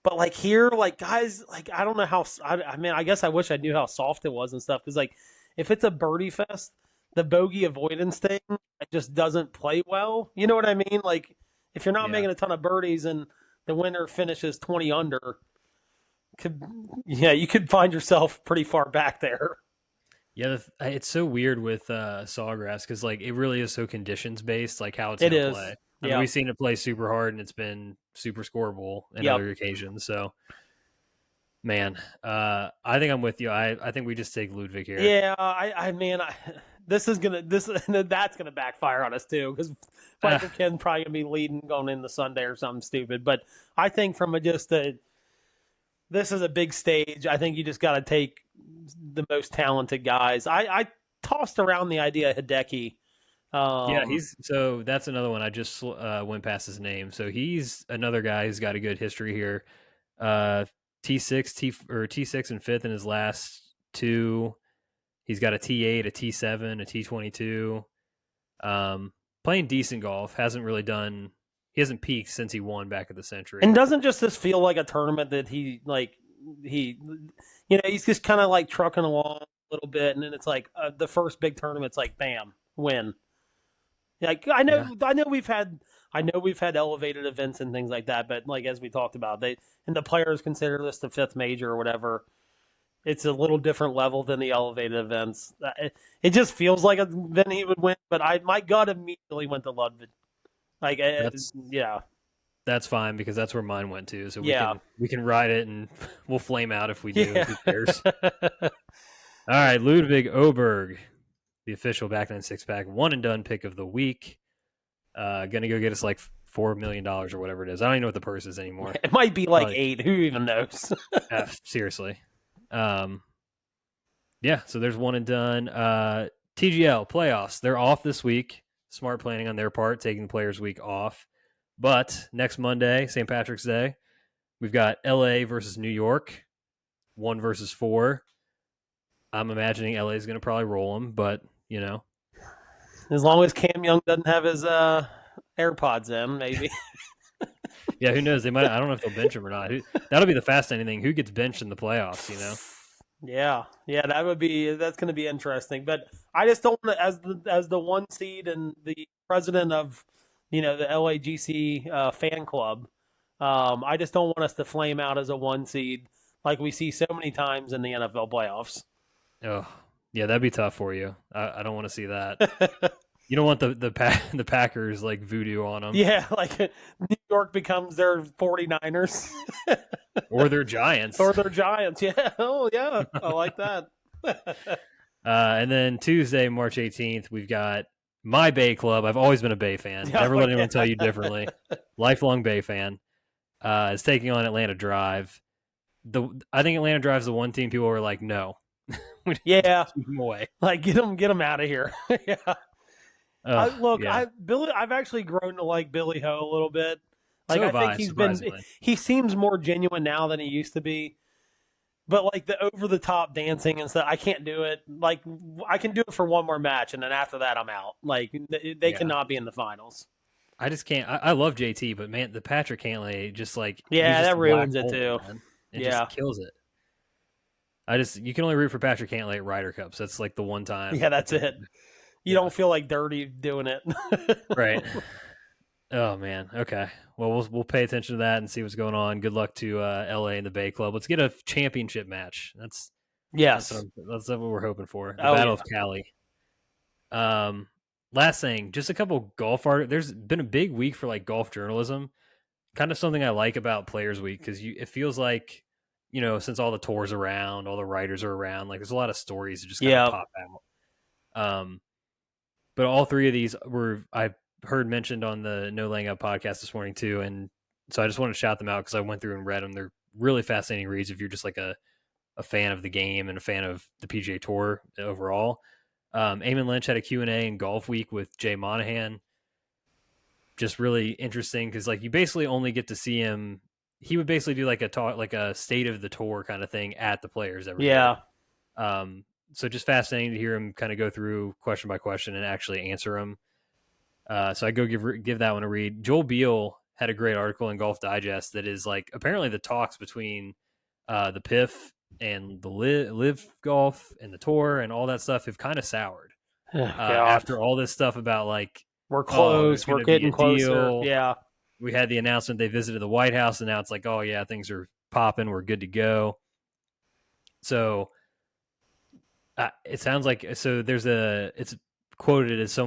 But like here, like guys, like I don't know how. I mean, I guess I wish I knew how soft it was and stuff because like if it's a birdie fest, the bogey avoidance thing it just doesn't play well. You know what I mean? Like if you're not Yeah. making a ton of birdies and the winner finishes 20 under, could yeah, you could find yourself pretty far back there. Yeah, it's so weird with Sawgrass because like it really is so conditions based, like how it's It going to is. play. I mean, Yeah. we've seen it play super hard and it's been super scoreable in Yep. other occasions. So, man, I think I'm with you. I think we just take Ludwig here. Yeah. I man, this is gonna this that's gonna backfire on us too because Ah, Michael Ken's probably gonna be leading going into Sunday or something stupid. But I think from a just a this is a big stage. I think you just got to take the most talented guys. I tossed around the idea of Hideki. yeah, Um, he's so that's another one. I just went past his name. So he's another guy who's got a good history here. Uh, T6 and fifth in his last two. He's got a T8, a T7, a T22. Playing decent golf. Hasn't really done. He hasn't peaked since he won back at the and Century. doesn't just this feel like a tournament that he, you know, he's just kind of like trucking along a little bit, and then it's like the first big tournament's like bam win. Like Yeah, I know we've had elevated events and things like that, but like as we talked about, they and the players consider this the fifth major or whatever. It's a little different level than the elevated events. It just feels like then he would win, but my gut immediately went to Ludwig. Like, that's yeah, that's fine because that's where mine went to. So yeah, we can ride it and we'll flame out if we do. yeah. Who cares? All right, Ludwig Oberg, the official back nine six pack one and done pick of the week. Gonna go get us like $4 million or whatever it is. I don't even know what the purse is anymore. It might be like Probably, 8. Who even knows? seriously. Um, yeah. So there's one and done. TGL playoffs. They're off this week. Smart planning on their part, taking the players' week off. But next Monday, St. Patrick's Day, we've got LA versus New York, 1 versus 4. I'm imagining LA is going to probably roll them, but you know, As long as Cam Young doesn't have his AirPods in, maybe. yeah, who knows? They might. I don't know if they'll bench him or not. That'll be the fascinating thing. Who gets benched in the playoffs? You know? Yeah, yeah, that's going to be interesting. But I just don't want to, as the one seed and the president of, you know, the LAGC fan club. I just don't want us to flame out as a one seed like we see so many times in the NFL playoffs. Oh, yeah, that'd be tough for you. I don't want to see that. You don't want the Packers like voodoo on them Yeah, like New York becomes their 49ers or their Giants. or their Giants. Yeah, oh yeah, I like that. And then Tuesday, March 18th, we've got my Bay Club. I've always been a Bay fan. Never Oh, let anyone tell yeah. you differently. Lifelong Bay fan. Is taking on Atlanta Drive. I think Atlanta Drive's the one team people were like, no, we need to Yeah, keep them away. like get them out of here. Yeah. Yeah. I've actually grown to like Billy Ho a little bit. Like So I have think I, surprisingly. he seems more genuine now than he used to be. But like the over the top dancing and stuff, I can't do it. Like I can do it for one more match, and then after that, I'm out. Like they Yeah. cannot be in the finals. I just can't. I love JT, but man, the Patrick Cantlay just like he's Yeah, just that a black ruins it hole, too. man. It Yeah, just kills it. You can only root for Patrick Cantlay at Ryder Cups. That's like the one time. yeah, that's it. You Yeah. don't feel like dirty doing it. Right. Oh man. Okay. Well, we'll pay attention to that and see what's going on. Good luck to LA and the Bay Club. Let's get a championship match. Yes. That's what we're hoping for. The Oh Battle yeah. of Cali. Last thing, just a couple golf art. There's been a big week for like golf journalism. kind of something I like about Players Week because it feels like, since all the tours around, all the writers are around, like there's a lot of stories that just kind of Yeah. pop out. But all three of these I heard mentioned on the No Laying Up podcast this morning too, and so I just want to shout them out because I went through and read them. They're really fascinating reads if you're just like a fan of the game and a fan of the PGA Tour overall. Eamon Lynch had a Q&A in Golf Week with Jay Monahan. Just really interesting because like you basically only get to see him. He would basically do like a talk, like a state of the tour kind of thing at the Players every year. Yeah. So just fascinating to hear him kind of go through question by question and actually answer them. So I go give that one a read. Joel Beal had a great article in Golf Digest that is like apparently the talks between the PIF and the live golf and the tour and all that stuff have kind of soured Oh, God. after all this stuff about like, We're oh, there's close. going We're to be getting a closer. deal. Yeah. We had the announcement they visited the White House, and now it's like, oh yeah, things are popping. We're good to go. So it sounds like it's quoted as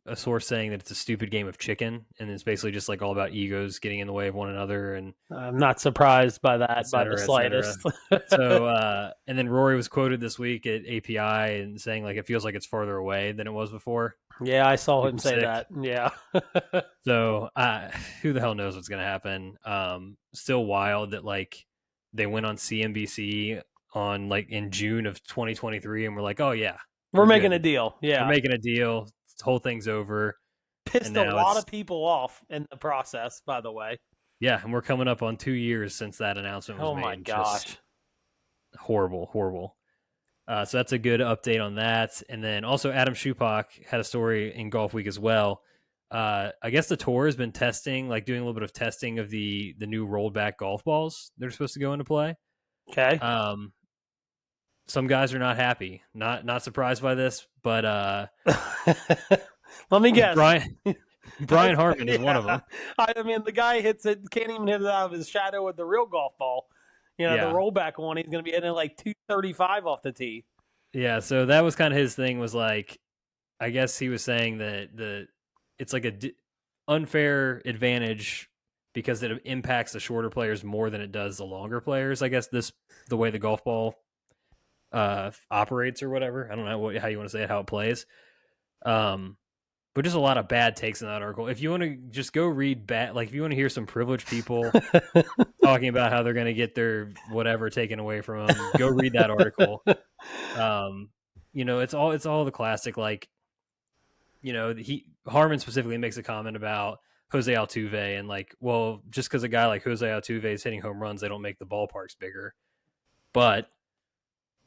a source saying that it's a stupid game of chicken, and it's basically just like all about egos getting in the way of one another, and I'm not surprised by et that by the cetera, et cetera. slightest. So, and then Rory was quoted this week at API and saying like it feels like it's farther away than it was before. Yeah, I saw him Super say sick. that. Yeah. So, who the hell knows what's going to happen? Still wild that like they went on CNBC on like in June of 2023, and we're like, oh yeah, We're we're making good. a deal. We're Yeah. making a deal. This whole thing's over, and Pissed a now lot it's of people off in the process, by the way. yeah, and we're coming up on 2 years since that announcement was Oh my made. Just gosh. horrible, horrible. So that's a good update on that. And then also Adam Schupak had a story in Golf Week as well. I guess the tour has been testing, like doing a little bit of testing of the new rolled back golf balls that are supposed to go into play. Okay. Some guys are not happy. Not surprised by this, but Let me guess. Brian Harmon is one of them. I mean, the guy hits it, can't even hit it out of his shadow with the real golf ball. The Yeah. rollback one, he's going to be hitting like 235 off the tee. Yeah, so that was kind of his thing. Was like, I guess he was saying that it's like a unfair advantage because it impacts the shorter players more than it does the longer players. I guess the way the golf ball operates or whatever. I don't know how you want to say it, how it plays. But just a lot of bad takes in that article. If you want to just go read if you want to hear some privileged people talking about how they're going to get their whatever taken away from them, go read that article. It's all the classic, like, Harmon specifically makes a comment about Jose Altuve and like, well, just because a guy like Jose Altuve is hitting home runs, they don't make the ballparks bigger. But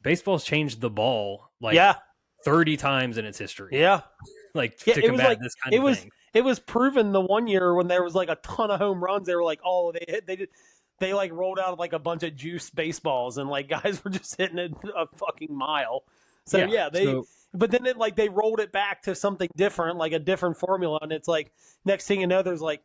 baseball's changed the ball like 30 times in its history. Yeah. To combat this kind of thing. It was proven the one year when there was like a ton of home runs. They were like, oh, they like rolled out like a bunch of juice baseballs and like guys were just hitting it a fucking mile. So but then they rolled it back to something different, like a different formula, and it's like next thing you know, there's like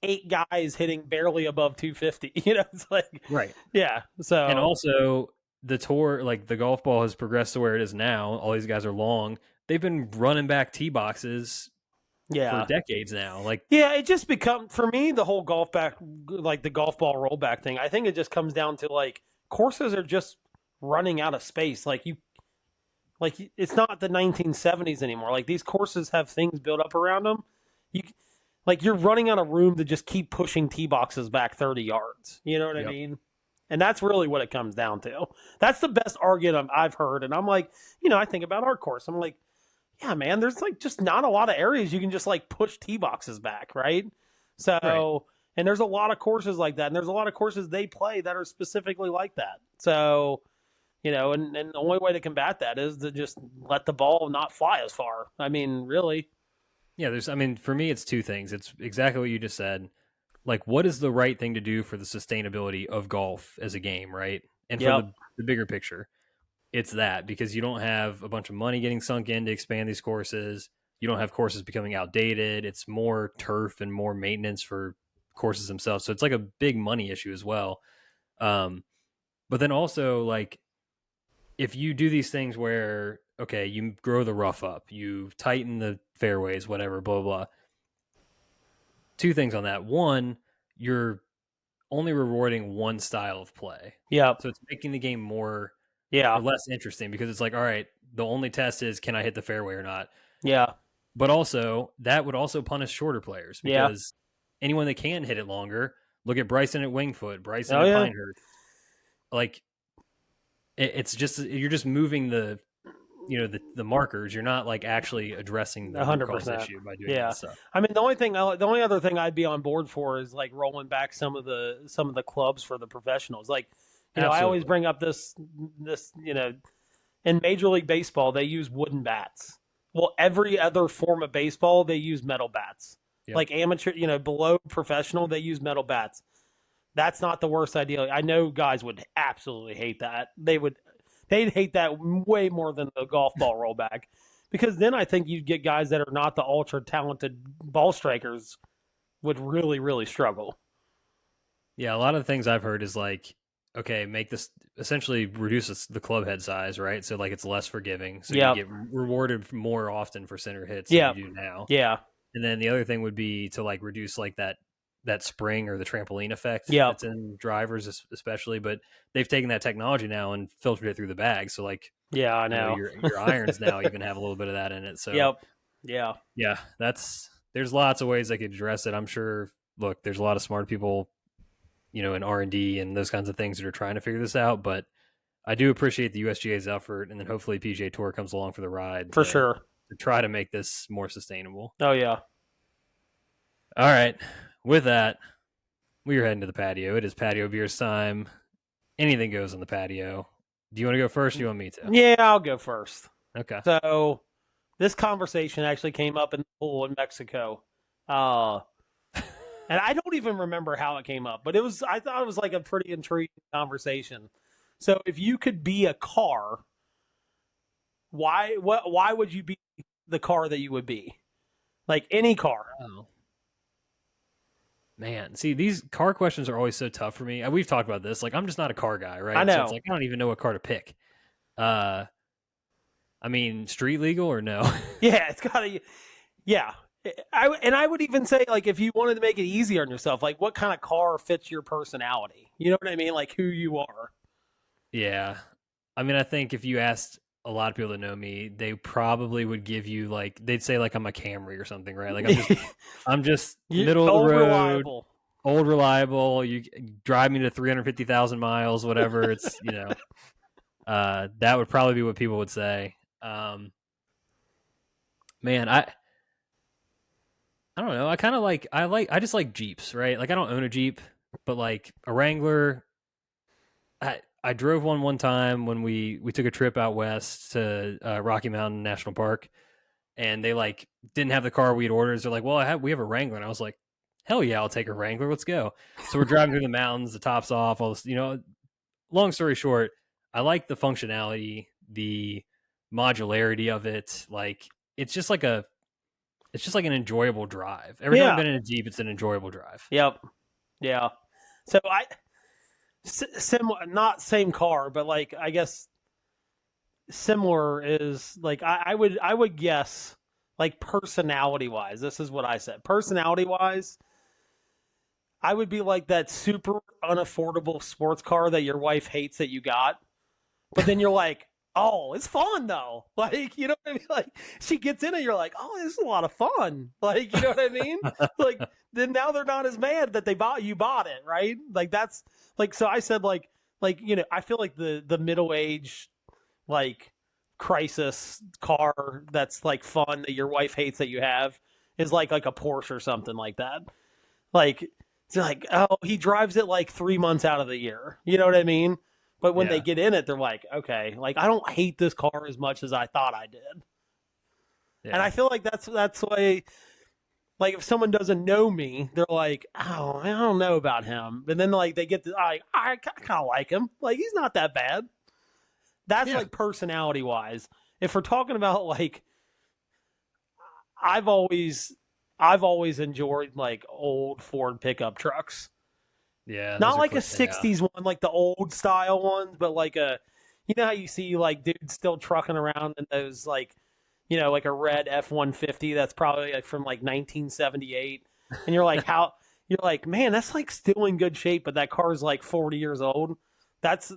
8 guys hitting barely above 250. It's like right, yeah. So and also the tour, like the golf ball has progressed to where it is now. All these guys are long. They've been running back tee boxes for decades now. Like it just for me the whole golf back, like the golf ball rollback thing. I think it just comes down to like courses are just running out of space. Like it's not the 1970s anymore. Like these courses have things built up around them. You're running out of room to just keep pushing tee boxes back 30 yards. You know what I mean? And that's really what it comes down to. That's the best argument I've heard. And I'm like, I think about our course. I'm like, yeah, man, there's like just not a lot of areas you can just like push tee boxes back, right? So, and there's a lot of courses like that. And there's a lot of courses they play that are specifically like that. So, and the only way to combat that is to just let the ball not fly as far. I mean, really. Yeah, for me, it's two things. It's exactly what you just said. Like, what is the right thing to do for the sustainability of golf as a game, right? And for the bigger picture, it's that because you don't have a bunch of money getting sunk in to expand these courses. You don't have courses becoming outdated. It's more turf and more maintenance for courses themselves. So it's like a big money issue as well. But then also, like, if you do these things where, okay, you grow the rough up, you tighten the fairways, whatever, blah, blah, blah. Two things on that. One, you're only rewarding one style of play. Yep. So it's making the game more Yeah. or less interesting because it's like, all right, the only test is can I hit the fairway or not? Yeah. But also that would also punish shorter players Yeah. because anyone that can hit it longer, look at Bryson at Wingfoot, Bryson Oh at yeah. Pinehurst. Like it's just you're just moving the the markers. You're not like actually addressing the root cause 100%. issue by doing Yeah. that stuff. I mean, the only other thing I'd be on board for is like rolling back some of the clubs for the professionals. Like, I always Absolutely. bring up this, in Major League Baseball, they use wooden bats. Well, every other form of baseball, they use metal bats. Yep. Like amateur, below professional, they use metal bats. That's not the worst idea. I know guys would absolutely hate that. They'd hate that way more than the golf ball rollback, because then I think you'd get guys that are not the ultra talented ball strikers would really, really struggle. Yeah, a lot of the things I've heard is like, okay, make this essentially reduce the club head size, right? So like it's less forgiving, so you Yep. get rewarded more often for center hits than Yep. you do now. Yeah. And then the other thing would be to like reduce like that spring or the trampoline effect Yep. that's in drivers especially, but they've taken that technology now and filtered it through the bag. So like, Yeah, I know. your irons now even have a little bit of that in it. So Yep. Yeah. yeah, there's lots of ways I could address it. I'm sure. Look, there's a lot of smart people, in R&D and those kinds of things that are trying to figure this out. But I do appreciate the USGA's effort, and then hopefully PGA Tour comes along for the ride For sure. to try to make this more sustainable. Oh yeah. All right, with that, we are heading to the patio. It is Patio Beers time. Anything goes on the patio. Do you want to go first or do you want me to? Yeah, I'll go first. Okay. So this conversation actually came up in the pool in Mexico. And I don't even remember how it came up, but I thought it was like a pretty intriguing conversation. So if you could be a car, why would you be the car that you would be? Like any car. Oh. Man, see, these car questions are always so tough for me. We've talked about this. Like, I'm just not a car guy, right? I know. So it's like I don't even know what car to pick. I mean, street legal or no? Yeah, it's gotta. Yeah, I would even say, like, if you wanted to make it easier on yourself, like what kind of car fits your personality? You know what I mean? Like who you are. Yeah. I mean, I think if you asked a lot of people that know me, they probably would give you like they'd say like I'm a Camry or something, right? Like I'm just middle of the road, reliable. Old reliable. You drive me to 350,000 miles, whatever. It's that would probably be what people would say. Man, I don't know. I kind of I just like Jeeps, right? Like I don't own a Jeep, but like a Wrangler. I drove one time when we took a trip out west to Rocky Mountain National Park, and they like didn't have the car we'd ordered. So they're like, "Well, we have a Wrangler," and I was like, "Hell yeah, I'll take a Wrangler. Let's go." So we're driving through the mountains, the top's off, all this. Long story short, I like the functionality, the modularity of it. Like it's just like an enjoyable drive. Every time I've been in a Jeep, it's an enjoyable drive. Yep. Yeah. So similar, not same car, but like I guess similar is like I would guess like personality wise. This is what I said. Personality wise, I would be like that super unaffordable sports car that your wife hates that you got, but then you're like, oh, it's fun though. Like, you know what I mean? Like she gets in it, you're like, oh, this is a lot of fun. Like, you know what I mean? Like then now they're not as mad that you bought it, right? Like that's like so I said like I feel like the middle age like crisis car that's like fun that your wife hates that you have is like a Porsche or something like that. Like it's like, oh, he drives it like 3 months out of the year. You know what I mean? But when they get in it, they're like, okay, like I don't hate this car as much as I thought I did. Yeah. And I feel like that's the way. Like if someone doesn't know me, they're like, oh, I don't know about him. And then like they get I kind of like him. Like he's not that bad. That's like personality wise. If we're talking about like, I've always enjoyed like old Ford pickup trucks. Yeah. Not like a 60s one, like the old style ones, but like you know how you see like dudes still trucking around in those like, like a red F-150 that's probably like from like 1978. And you're like, how you're like, man, that's like still in good shape, but that car is like 40 years old. That's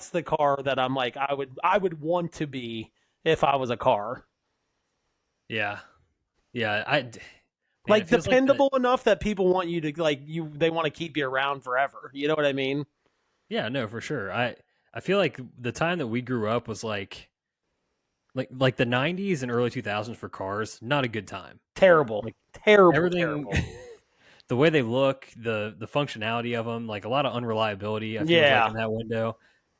the car that I'm like I would want to be if I was a car. Yeah. Yeah. Man, it Like feels like that. dependable enough that people want you to like you they want to keep you around forever. You know what I mean? Yeah, no, for sure. I feel like the time that we grew up was like the 90s and early 2000s for cars, not a good time. Terrible. Like Terrible, everything, terrible. the way they look, the functionality of them, like a lot of unreliability, I feels like Yeah. in that window.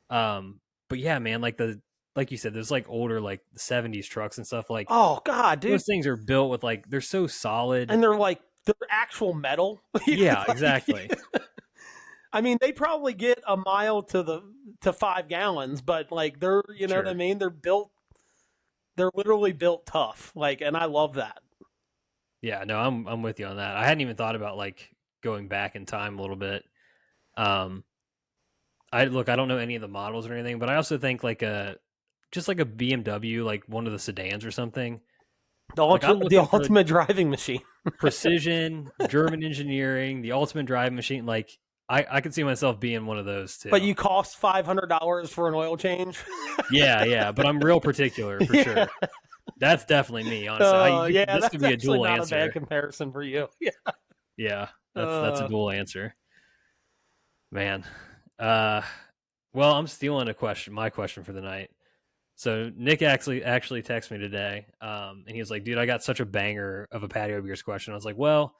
But yeah, man, like you said, there's like older like the 70s trucks and stuff like Oh god, dude. those things are built with like they're so solid. And they're actual metal. Yeah, Like, exactly. I mean, they probably get a mile to 5 gallons, but like they're you know what I Sure. mean? They're literally built tough. Like, and I love that. Yeah, no, I'm with you on that. I hadn't even thought about like going back in time a little bit. Um, I don't know any of the models or anything, but I also think like a just like a BMW, like one of the sedans or something. Like I'm The looking for ultimate driving machine. precision, German engineering, the ultimate driving machine. Like I could see myself being one of those But too. you cost $500 for an oil change. Yeah, yeah, but I'm real particular for Yeah. sure. That's definitely me, honestly. Yeah, This could that's be a actually dual not a bad answer. comparison for you. Yeah. Yeah, that's a Uh, dual answer, man. Uh, well, I'm stealing my question for the night. So Nick actually texted me today, and he was like, "Dude, I got such a banger of a patio beers question." I was like, "Well,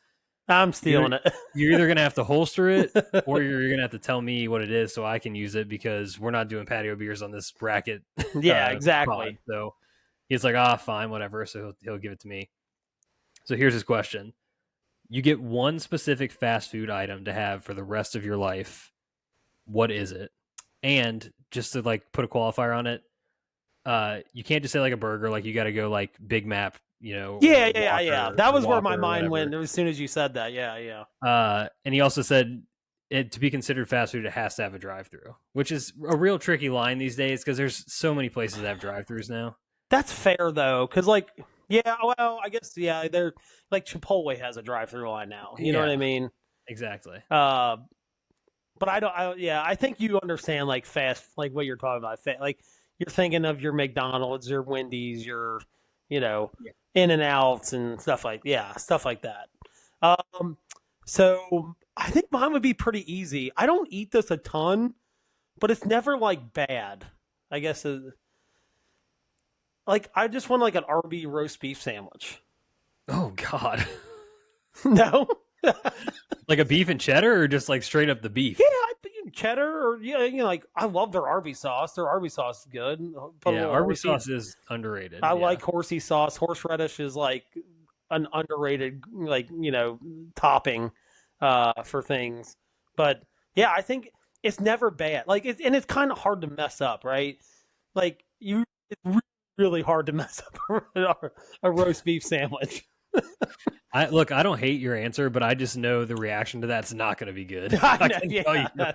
I'm you're stealing it. you're either gonna have to holster it, or you're gonna have to tell me what it is so I can use it because we're not doing patio beers on this bracket Yeah, pod." exactly. So he's like, "Ah, fine, whatever." So he'll give it to me. So here's his question: You get one specific fast food item to have for the rest of your life. What is it? And just to like put a qualifier on it, you can't just say like a burger, like you got to go like Big Mac, Yeah, or yeah, yeah. That was where my Whopper or mind whatever. went as soon as you said that. Yeah, yeah. And he also said to be considered fast food, it has to have a drive-through, which is a real tricky line these days because there's so many places that have drive-throughs now. That's fair though, because like, yeah, well, I guess yeah, they're like Chipotle has a drive-through line now. You know what Yeah, I mean? exactly. Uh, but I don't. Yeah, I think you understand like fast, like what you're talking about. Like you're thinking of your McDonald's, your Wendy's, your you know, Yeah. In and Outs and stuff like stuff like that. Um, so I think mine would be pretty easy. I don't eat this a ton, but it's never like bad. I guess like I just want like an RB roast beef sandwich. Oh God, No. like a beef and cheddar, or just like straight up the Yeah, beef? I think cheddar or yeah, like I love their Arby's sauce. Their Arby's sauce is good. Put a Yeah, little Arby's horsey. sauce is underrated. I Yeah, like horsey sauce. Horseradish is like an underrated like topping for things. But yeah, I think it's never bad. Like and it's kind of hard to mess up, right? Like it's really hard to mess up a roast beef sandwich. I don't hate your answer, but I just know the reaction to that's not going to be good. I I know, can tell you. yeah,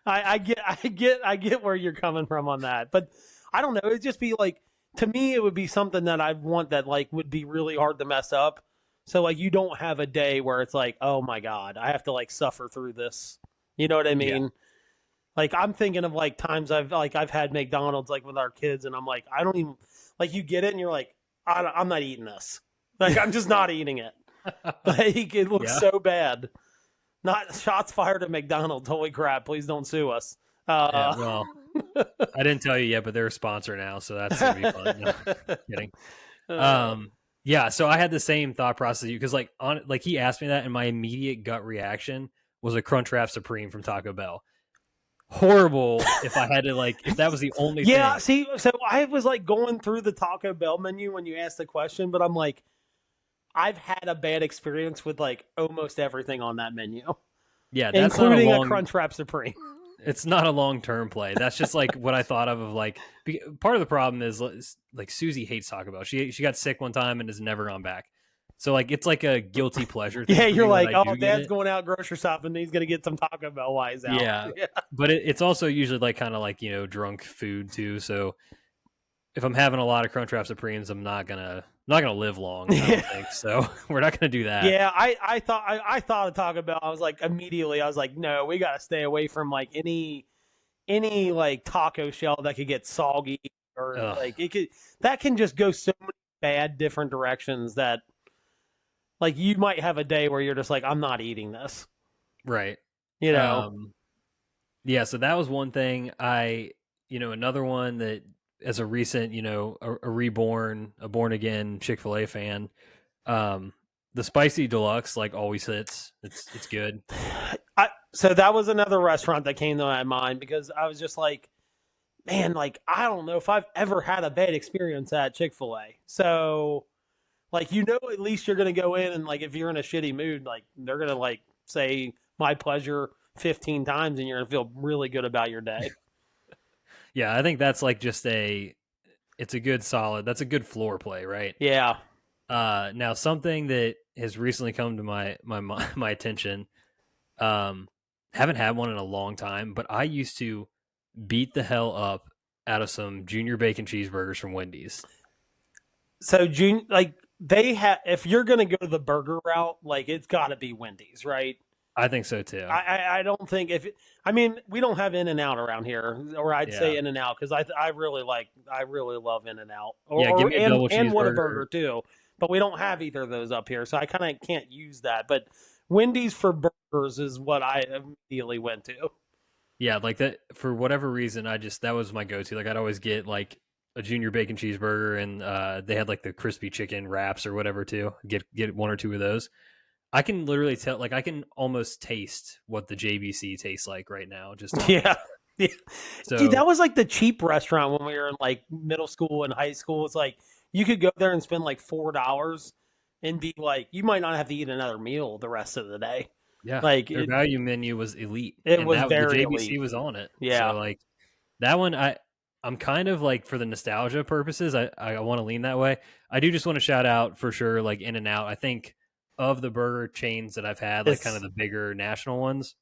I get where you're coming from on that, but I don't know. It'd just be like to me, it would be something that I want that like would be really hard to mess up. So like you don't have a day where it's like, oh my god, I have to like suffer through this. You know what I Yeah, mean? Like I'm thinking of like times I've had McDonald's like with our kids, and I'm like, I don't even like you get it, and you're like, I'm not eating this. Like I'm just not eating it. Like it looks yeah, so bad. Not shots fired at McDonald's. Holy crap! Please don't sue us. yeah. Well, I didn't tell you yet, but they're a sponsor now, so that's gonna be fun. No, kidding. uh, Um, yeah. So I had the same thought process as you because like he asked me that, and my immediate gut reaction was a Crunchwrap Supreme from Taco Bell. Horrible if I had to like if that was the only yeah. thing. See, so I was like going through the Taco Bell menu when you asked the question, but I'm like, I've had a bad experience with like almost everything on that menu, Yeah, that's not a including a long. Crunchwrap Supreme. It's not a long term play. That's just like what I thought of like part of the problem is like Susie hates Taco Bell. She got sick one time and has never gone back. So like it's like a guilty pleasure thing Yeah, for me you're when like, I oh, do get Dad's it. going out grocery shopping. He's gonna get some Taco Bell while he's out. Yeah, Yeah. but it's also usually like kind of like drunk food too. So if I'm having a lot of Crunchwrap Supremes, I'm not gonna live long. I don't think so. We're not gonna do that. Yeah, I thought of Taco Bell. I was like immediately. I was like, no, we got to stay away from like any like taco shell that could get soggy or Ugh, like it could that can just go so many bad different directions that like you might have a day where you're just like, I'm not eating this. right. You know? Um, yeah. So that was one thing. Another one that as a recent, a reborn, a born again Chick-fil-A fan, um, the spicy deluxe like always hits. It's good. So that was another restaurant that came to my mind because I was just like, man, like I don't know if I've ever had a bad experience at Chick-fil-A. So like at least you're gonna go in and like if you're in a shitty mood, like they're gonna like say my pleasure 15 times and you're gonna feel really good about your day. Yeah, I think that's like it's a good solid. That's a good floor play, right? Yeah. Now something that has recently come to my attention. Haven't had one in a long time, but I used to beat the hell up out of some junior bacon cheeseburgers from Wendy's. So June like they have if you're gonna go the burger route, like it's gotta be Wendy's, right? I think so too. I don't think I mean we don't have In and Out around here, or I'd Yeah, say In and Out because I really love In and Out, yeah. Give me a double and cheeseburger. Whataburger too, but we don't have either of those up here, so I kind of can't use that. But Wendy's for burgers is what I immediately went to. Yeah, like that for whatever reason. That was my go-to. Like I'd always get like a junior bacon cheeseburger, and they had like the crispy chicken wraps or whatever too. Get one or two of those. I can literally tell, like I can almost taste what the JBC tastes like right now, just talking Yeah. about it. Yeah. Dude, So that was like the cheap restaurant when we were in like middle school and high school. It's like you could go there and spend like $4 and be like, you might not have to eat another meal the rest of the day. yeah, Like their value menu was elite, it and was that the very JBC elite. was on it. Yeah. So like that one, I'm kind of like for the nostalgia purposes, I want to lean that way. I do just want to shout out for sure, like In and Out. I think of the burger chains that I've had, like kind of It's the bigger national ones,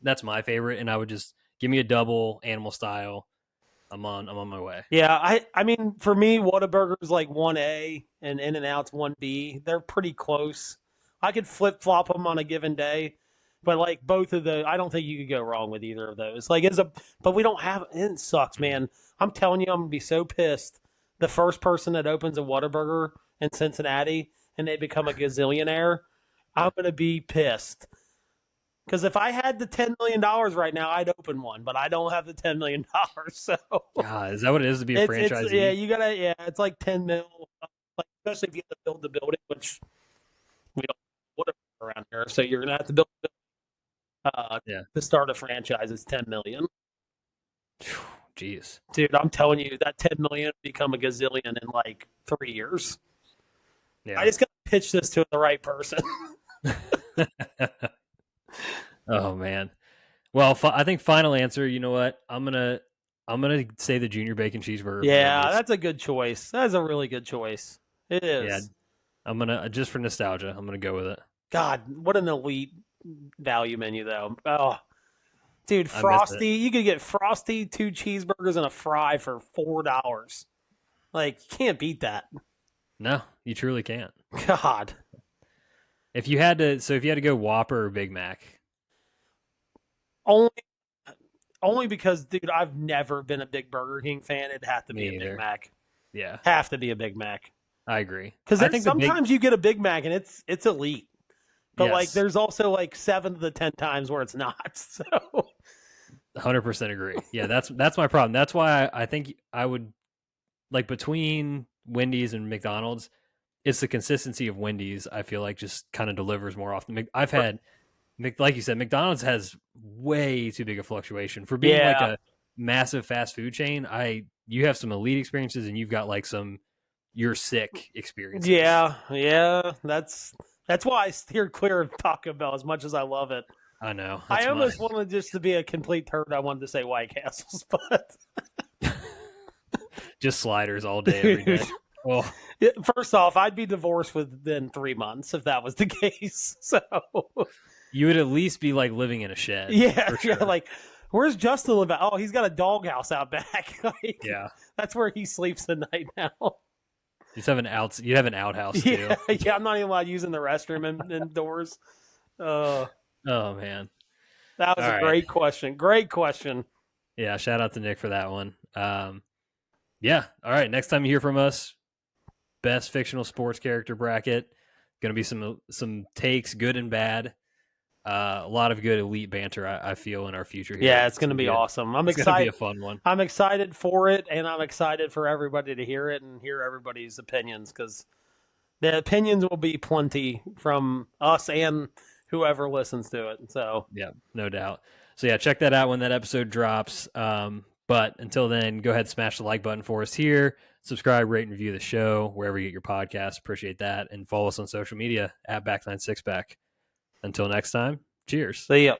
that's my favorite. And I would just give me a double animal style. I'm on my way. yeah, I mean for me, Whataburger's like 1A and In and Out's 1B. They're pretty close. I could flip flop them on a given day. But like both of the, I don't think you could go wrong with either of those. Like but we don't have. It sucks, man. I'm telling you, I'm gonna be so pissed. The first person that opens a Whataburger in Cincinnati and they become a gazillionaire, I'm gonna be pissed. Because if I had the $10 million right now, I'd open one. But I don't have the $10 million, so God, is that what it is to be a it's yeah, franchisee? you gotta it's like 10 mil. Like especially if you have to build the building, which we don't have Whataburger around here, so you're gonna have to build. Yeah. To start a franchise is 10 million. Jeez. Dude, I'm telling you, that 10 million become a gazillion in like 3 years. Yeah. I just gotta pitch this to the right person. Oh man. Well, I think final answer. You know what? I'm gonna say the junior bacon cheeseburger. Yeah, that's a good choice. That's a really good choice. It Yeah, is. I'm gonna just for nostalgia. I'm gonna go with it. God, what an elite value menu though. Oh, dude, I miss it. Frosty. You could get Frosty, 2 cheeseburgers, and a fry for $4. Like, you can't beat that. No, you truly can't. God. If you had to go Whopper or Big Mac, Only only because, dude, I've never been a big Burger King fan. It'd have to be me a Big either. Mac. Yeah, Have to be a Big Mac. I agree. Because I there's think the big sometimes you get a Big Mac and it's elite. But like yes, there's also like 7 to the 10 times where it's not. So 100% agree. Yeah, that's my problem. That's why I think I would like between Wendy's and McDonald's, it's the consistency of Wendy's. I feel like just kind of delivers more often. I've had like you said, McDonald's has way too big a fluctuation for being like yeah. a massive fast food chain. You have some elite experiences and you've got like some you're sick experiences. Yeah. That's why I steer clear of Taco Bell as much as I love it. I know. I almost wanted just to be a complete turd. I wanted to say White Castles, but just sliders all day, every day. Well, first off, I'd be divorced within 3 months if that was the case. So you would at least be like living in a shed. yeah, for sure. yeah. Like Where's Justin live at? Oh, he's got a doghouse out back. Like, Yeah. that's where he sleeps at night now. You have an outhouse too. Yeah, yeah. I'm not even allowed using the restroom indoors. Oh man. That was All a right. great question. Great question. Yeah, shout out to Nick for that one. Yeah. All right. Next time you hear from us, best fictional sports character bracket. Going to be some takes, good and bad. A lot of good elite banter, I feel, in our future here. Yeah, it's going to be awesome. I'm excited. It's going to be excited. a fun one. I'm excited for it, and I'm excited for everybody to hear it and hear everybody's opinions, because the opinions will be plenty from us and whoever listens to it. So yeah, no doubt. So yeah, check that out when that episode drops. But until then, go ahead and smash the like button for us here. Subscribe, rate, and review the show wherever you get your podcasts. Appreciate that. And follow us on social media at Backline Sixpack. Until next time, cheers. see ya.